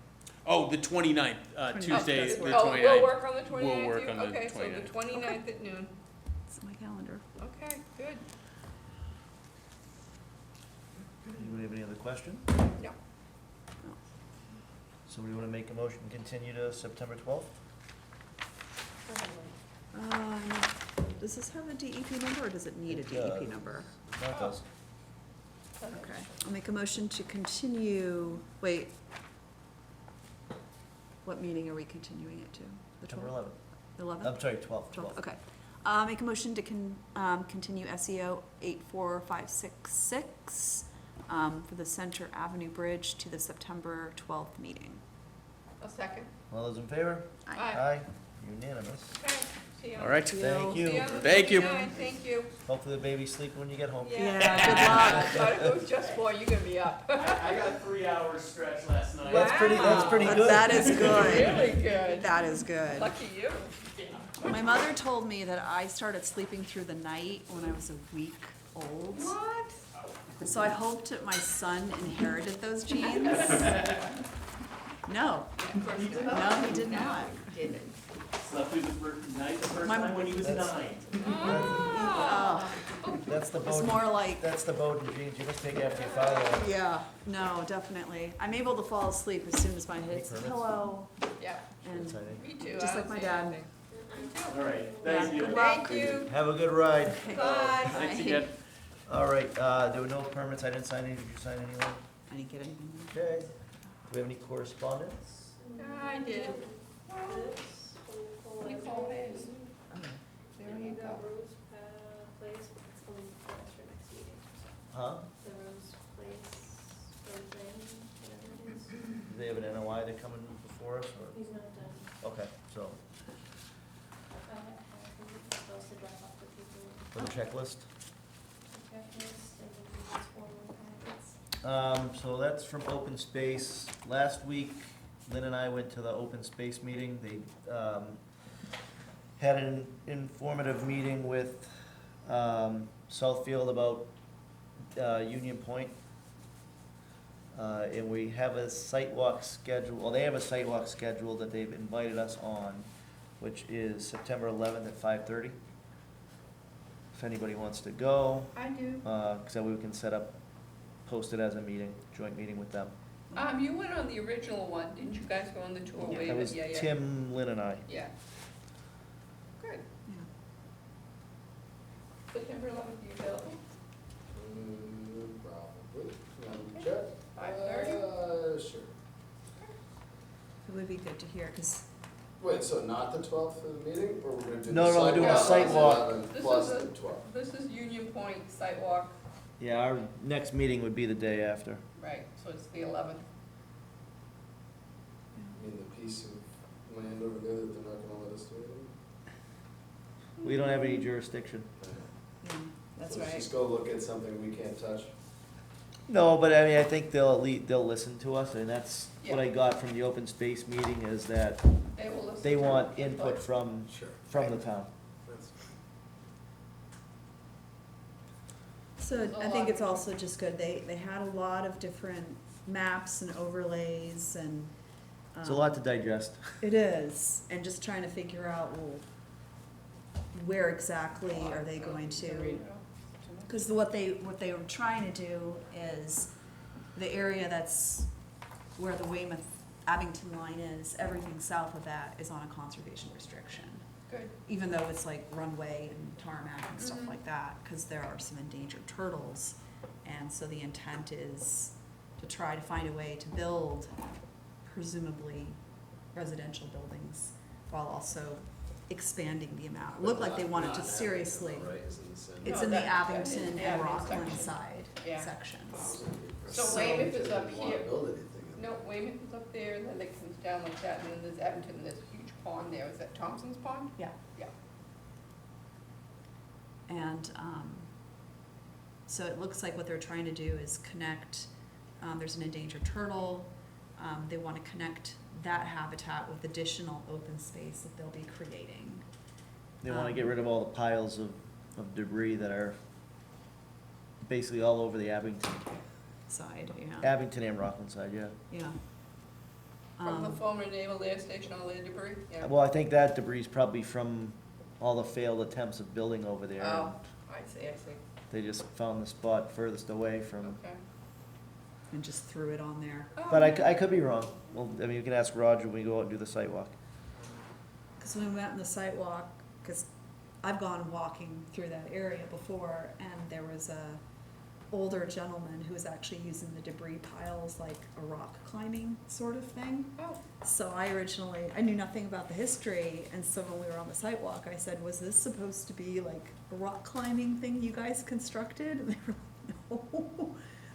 Oh, the 29th, Tuesday, that's the right. 29th. Oh, we'll work on the 29th, We'll work on the okay, so the 29th. 29th at noon, It's my calendar. okay, good. Anybody have any other question? No. Somebody wanna make a motion, to continue to September 12th? Does this have a DEP number, or does it need a It DEP does. number? No, it does. Okay, I'll make a motion to continue, wait. What meeting are we continuing it to? The September 12th? 11th. 11th? I'm sorry, 12th. 12th, okay. Make a motion to continue SEO 84566 for the Center Avenue Bridge to the September 12th meeting. A second. All those in favor? Aye. Aye, unanimous. Okay, see you. All right. Thank you. See you on the Thank you. 29th. Thank you. Hopefully the baby's sleeping when you get home. Yeah, good luck. But if it was just 4, you're gonna be up. I got 3 hours stretch last night. That's pretty good. That is good. Really good. That is good. Lucky you. My mother told me that I started sleeping through the night when I was a week old. What? So I hoped that my son inherited those genes. No, no, he did not. Slept through the first night, the first My- time when he was 9. Oh, That's the it's Bowden, more like, that's the Bowden genes, you must take after your father. yeah, no, definitely. I'm able to fall asleep as soon as my head hits the permits? pillow, Yeah, and me too. Just I like don't my see dad. anything. All right, Yeah, thank you. good luck. Thank you. Have a good ride. Bye. Thanks again. All right, there were no permits, I didn't sign any, did you sign anyone? I didn't get anything. Okay. Do we have any correspondence? I did. Nicole Hayes. There you go. Place, it's going to for next meeting. Huh? The Rose Place, Rose Lane, whatever it is. Do they have an NOI they're coming before us, or? He's not done. Okay, so, I think he's supposed to drop off the people, for the checklist? the checklist, and then just formal packets. So that's from open space. Last week, Lynn and I went to the open space meeting. They, had an informative meeting with, Southfield about, Union Point. And we have a site walk schedule, well, they have a site walk scheduled that they've invited us on, which is September 11th at 5:30. If anybody wants to go, I do. so we can set up, post it as a meeting, joint meeting with them. You went on the original one, didn't you guys go on the tour wave? That was Yeah, yeah. Tim, Lynn, and I. Yeah. Good. Yeah. September 11th, you available? Probably. Okay. Check. 5:30? Sure. It would be good to hear, because Wait, so not the 12th for the meeting, or we're gonna do the No, no, we're doing a sidewalk site walk. 11 This plus is a- the 12th? This is Union Point sidewalk, Yeah, our next meeting would be the day after. right, so it's the 11th. I mean, the piece of land over there that they're not gonna let us do anything? We don't have any jurisdiction. yeah, that's So let's right. just go look at something we can't touch? No, but I mean, I think they'll listen to us, and that's what I Yeah. got from the open space meeting, is that They will listen they to want your input from Sure. the town. So There's a I lot think of it's also just good, they had a lot of different maps and overlays and. It's a lot to digest. It is, and just trying to figure out, well, where exactly are they going to? Because what they were trying to do is, the area that's where the Weymouth Abington line is, everything south of that is on a conservation restriction. Good. Even though it's like runway and tarmac and stuff Mhm. like that, because there are some endangered turtles. And so the intent is to try to find a way to build presumably residential buildings while also expanding the amount. It looked like they wanted to seriously, Right, is in the center. it's No, in the that- Abington yeah, and the Rockland section. side Yeah. sections. So Weymouth is up They didn't wanna here. build anything. No, Weymouth is up there, and then it comes down like that, and then there's Abington, and there's a huge pond there. Is that Thompson's Pond? Yeah. Yeah. And so it looks like what they're trying to do is connect, there's an endangered turtle. They want to connect that habitat with additional open space that they'll be creating. They wanna get rid of all the piles of debris that are basically all over the Abington, Side, yeah, Abington and Rockland side, yeah. yeah. From the Um, former naval air station, all the debris? Yeah. Well, I think that debris is probably from all the failed attempts of building over there. Oh, I see, I see. They just found the spot furthest away from, Okay. and just threw it on there. But I could be wrong. Well, I mean, you can ask Roger when we go out and do the site walk. Because when we went on the site walk, because I've gone walking through that area before, and there was a older gentleman who was actually using the debris piles like a rock climbing sort of thing. Oh, So I knew nothing about the history, and so when we were on the site walk, I said, was this supposed to be like a rock climbing thing you guys constructed? And they were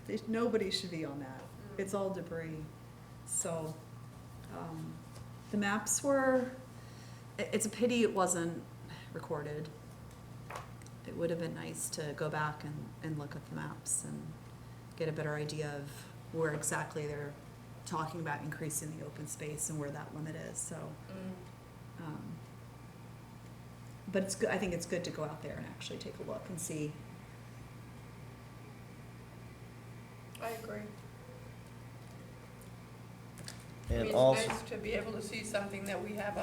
like, no, nobody should be on that. It's all debris. So, the maps were, it's a pity it wasn't recorded. It would have been nice to go back and look at the maps and get a better idea of where exactly they're talking about increasing the open space and where that limit is, so. But it's good, I think it's good to go out there and actually take a look and see. I agree. I And mean, also, it's nice to be able to see something that we have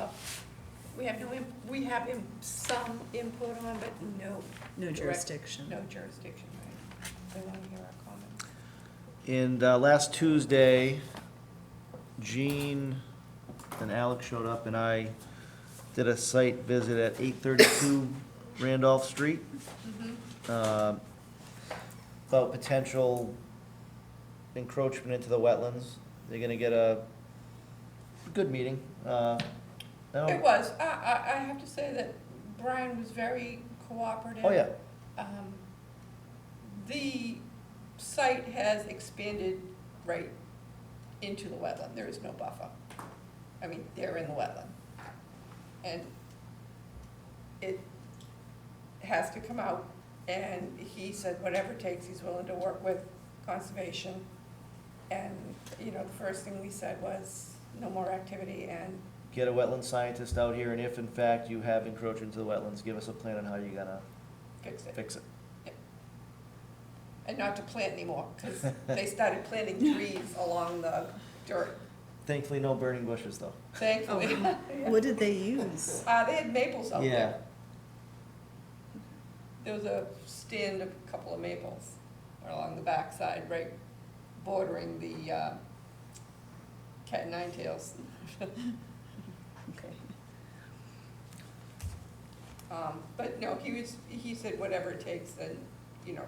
some input on, but no. No direct- jurisdiction. No jurisdiction, right? They want to hear our comments. and last Tuesday, Gene and Alex showed up, and I did a site visit at 832 Randolph Street. About potential encroachment into the wetlands. They're gonna get a good meeting. It was. I have to say that Brian was very cooperative. Oh, yeah. The site has expanded right into the wetland. There is no buffer. I mean, they're in the wetland. And it has to come out, and he said whatever it takes, he's willing to work with conservation. And, you know, the first thing we said was no more activity, and Get a wetland scientist out here, and if in fact you have encroachment into the wetlands, give us a plan on how you're gonna fix it. fix it. And not to plant anymore, because they started planting trees along the dirt, Thankfully, no burning bushes, though. thankfully. What did they use? They had maples out Yeah. there. There was a stand of a couple of maples along the backside, right bordering the cat and nine tails. Okay. But no, he said whatever it takes, and, you know,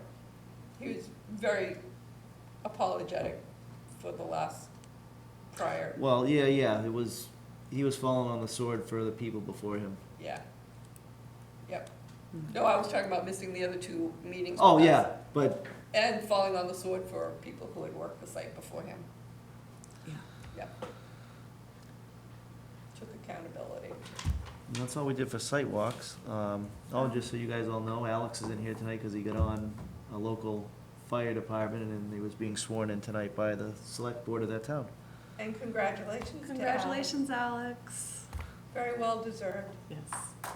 he was very apologetic for the last prior, Well, yeah, he was falling on the sword for the people before him. yeah. Yep. No, I was talking about missing the other two meetings. Oh, with us. yeah, but And falling on the sword for people who had worked the site before him. Yeah. Yep. Took accountability. that's all we did for site walks. Just so you guys all know, Alex is in here tonight because he got on a local fire department, and he was being sworn in tonight by the select board of that town. And congratulations to Al. Congratulations, Alex. Very well deserved. Yes.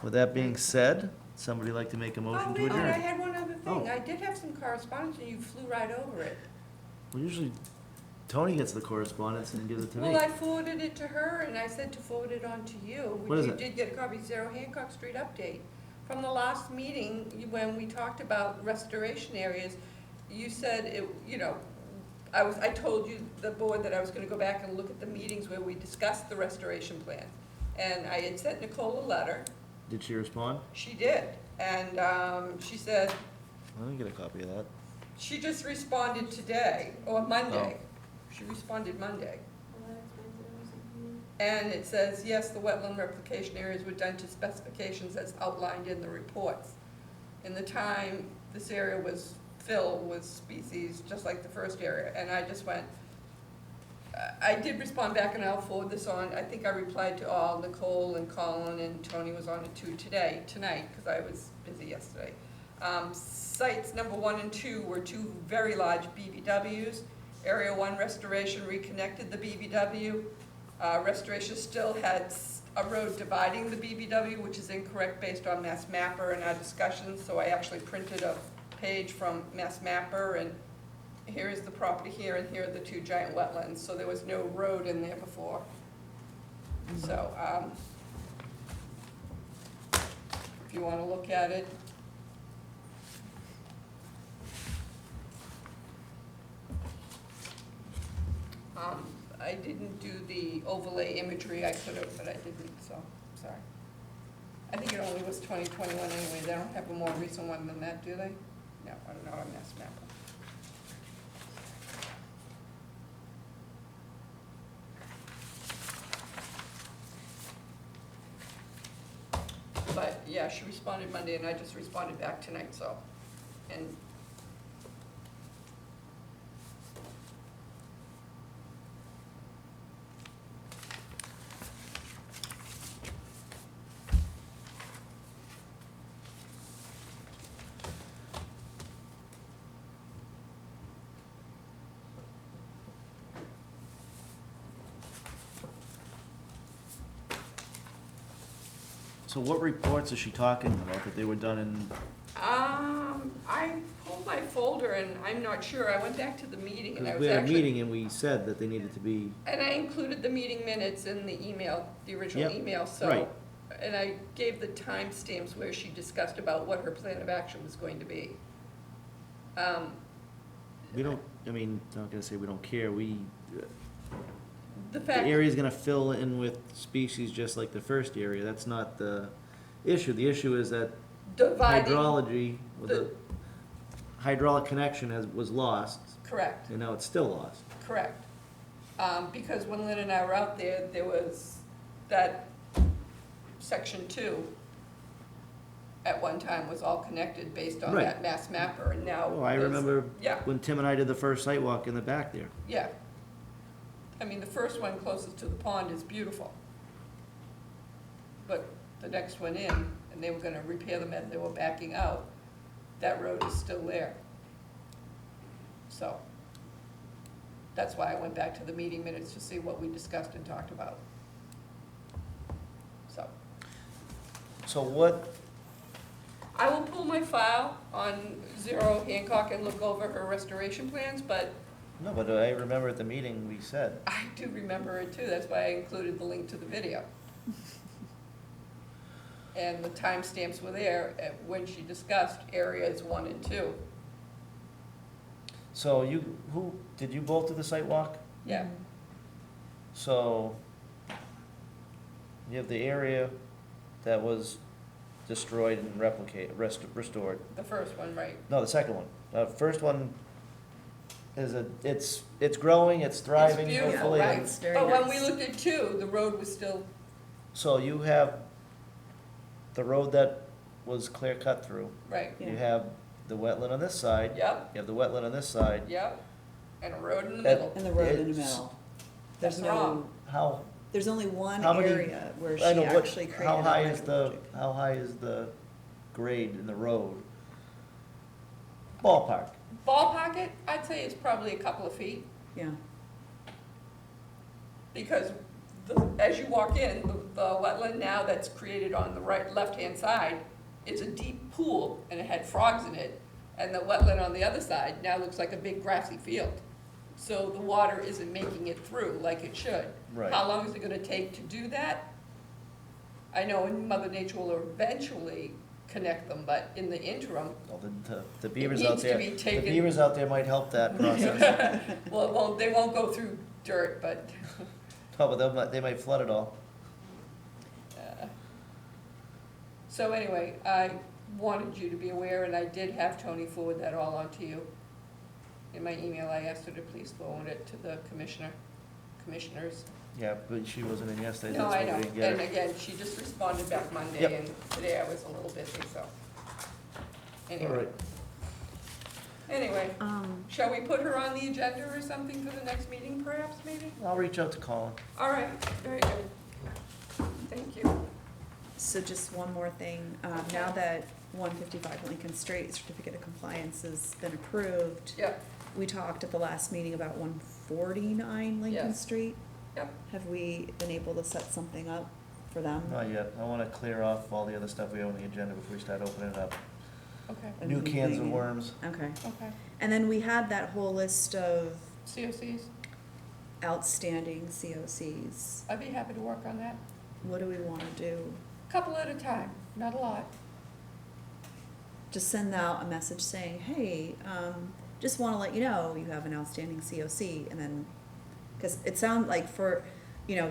With that being said, somebody like to make a Oh, motion to wait a minute, I adjourn? had one other Oh. thing. I did have some correspondence, and you flew right over it. Well, usually Tony gets the correspondence and gives it to me. Well, I forwarded it to her, and I said to forward it on to you. What is You it? did get a copy, 0 Hancock Street update. From the last meeting, when we talked about restoration areas, you said, I told you, the board, that I was gonna go back and look at the meetings where we discussed the restoration plan. And I had sent Nicole a letter. Did she respond? She did. And she said, I didn't get a copy of that. she just responded today, or Monday. She responded Monday. And it says, yes, the wetland replication areas were done to specifications as outlined in the reports. In the time, this area was filled with species, just like the first area, and I just went, I did respond back, and I'll forward this on. I think I replied to all, Nicole and Colin, and Tony was on it too tonight, because I was busy yesterday. Sites number 1 and 2 were 2 very large BBWs. Area 1 restoration reconnected the BBW. Restoration still had a road dividing the BBW, which is incorrect based on Mass Mapper and our discussions, so I actually printed a page from Mass Mapper, and here is the property here, and here are the 2 giant wetlands, so there was no road in there before. So, if you wanna look at it. I didn't do the overlay imagery, I could have, but I didn't, so, sorry. I think it only was 2021 anyway, they don't have a more recent one than that, do they? No, I don't know, I'm mass map. But, yeah, she responded Monday, and I just responded back tonight, so, and So what reports is she talking about that they were done in, I pulled my folder and I'm not sure, I went back to the meeting and I because was we had a actually, meeting and we said that they needed to be, and I included the meeting minutes in the email, the original Yep, email, so. right. And I gave the timestamps where she discussed about what her plan of action was going to be. we don't, I mean, I'm not gonna say we don't care, The the fact, area's gonna fill in with species just like the first area, that's not the issue. The issue is that dividing, hydrology, the- the hydraulic connection was lost, correct, and now it's still lost. correct. Because when Lynn and I were out there, there was that section 2 at one time was all connected based on Right. that mass mapper, and now. Oh, I there's- remember Yeah. when Tim and I did the first site walk in the back there. Yeah. I mean, the first one closest to the pond is beautiful. But the next one in, and they were gonna repair them as they were backing out, that road is still there. So, that's why I went back to the meeting minutes to see what we discussed and talked about. So, So what, I will pull my file on Zero Hancock and look over her restoration plans, but no, but I remember at the meeting we said, I do remember it too, that's why I included the link to the video. And the timestamps were there when she discussed areas 1 and 2. so did you both do the site walk? Yeah, So you have the area that was destroyed and restored. the first one, right. No, the second one. The first one is it's growing, it's thriving, beautiful, hopefully. right. and- It's very But when we nice. looked at 2, the road was still, So you have the road that was clear cut through. right, You Yeah. have the wetland on this side. yep, You have the wetland on this side. yep, and a road in the That- middle. And the road in the It's- middle. That's There's wrong. How, There's only one How many- area where she I know, what, actually created how a high is the, hydrologic. how high is the grade in the road? Ballpark. Ballpark it, I'd say it's probably a couple of feet, Yeah, because as you walk in, the wetland now that's created on the right, left-hand side is a deep pool, and it had frogs in it, and the wetland on the other side now looks like a big grassy field. So the water isn't making it through like it should. Right. How long is it gonna take to do that? I know Mother Nature will eventually connect them, but in the interim, Well, the beavers needs out to there, be the taken- beavers out there might help that process. well, they won't go through dirt, but, Oh, but they might flood it all. so anyway, I wanted you to be aware, and I did have Tony forward that all on to you. In my email, I asked her to please forward it to the commissioners. Yeah, but she wasn't in yesterday, No, that's I why know, we didn't get and it. again, she just responded back Monday, Yep. and today I was a little busy, so. All Anyway, right. anyway, shall we put her on the agenda or something for the next meeting perhaps, maybe? I'll reach out to Colin. All right, very good. Thank you. so just one more thing, now that 155 Lincoln Street Certificate of Compliance has been approved, Yep, we talked at the last meeting about 149 Lincoln Yes. Street. yep. Have we been able to set something up for them? Not yet, I wanna clear off all the other stuff we have on the agenda before we start opening it up. Okay, And New cans of thinking- worms. Okay, okay. and then we had that whole list of COCs, outstanding COCs. I'd be happy to work on that. What do we wanna do? Couple at a time, not a lot. Just send out a message saying, hey, just wanna let you know you have an outstanding COC, and then Because it sounded like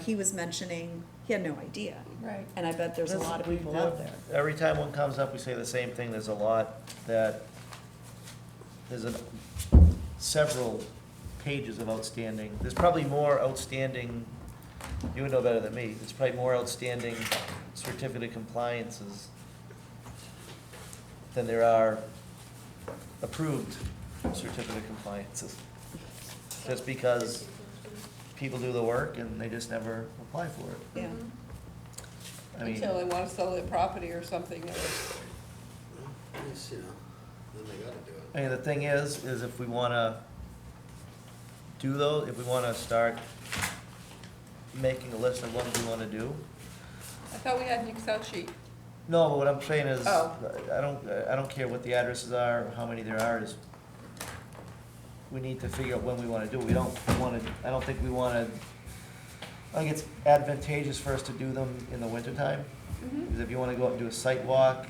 he was mentioning, he had no idea. Right. And I bet there's a lot of We people do. out there. Every time one comes up, we say the same thing, there's a lot that, several pages of outstanding, there's probably more outstanding, you would know better than me, there's probably more outstanding certificate of compliances than there are approved certificate of compliances. Just because people do the work and they just never apply for it. Yeah. I mean, Until they wanna sell their property or something, or Yes, you know, then they gotta do it. I mean, the thing is if we wanna do those, if we wanna start making a list of what we wanna do. I thought we had an Excel sheet. No, but what I'm saying is, Oh. I don't care what the addresses are, or how many there are, is we need to figure out when we wanna do it. We don't wanna, I don't think we wanna, I think it's advantageous for us to do them in the wintertime. Because if you wanna go out and do a site walk,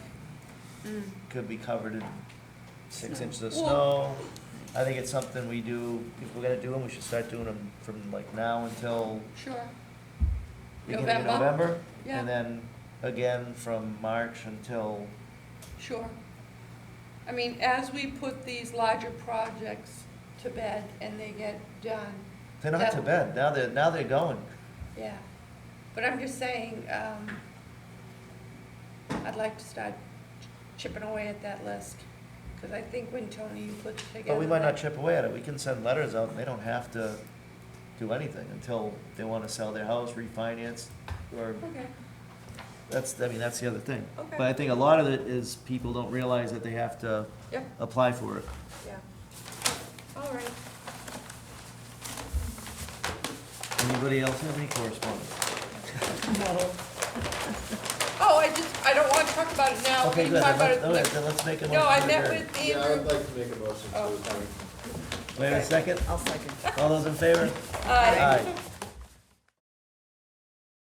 could be covered in 6 inches of snow. I think it's something we do, if we're gonna do them, we should start doing them from like now until Sure. beginning of November? November. Yeah. And then again from March until, Sure. I mean, as we put these larger projects to bed and they get done, they're not to bed, now they're going. yeah. But I'm just saying, I'd like to start chipping away at that list. Because I think when Tony, you put together. But we might not that- chip away at it, we can send letters out, and they don't have to do anything until they wanna sell their house, refinance, or, Okay, that's the other thing. Okay. But I think a lot of it is people don't realize that they have to yep, apply for it. yeah. All right. Anybody else have any correspondence? Oh, I don't want to talk about it now. Okay, We good, can talk about it then let's make a motion. No, I to met adjourn. with Yeah, I Andrew. would like to make a motion Oh. to adjourn. Wait a second, I'll second. all those in favor? Aye. Aye.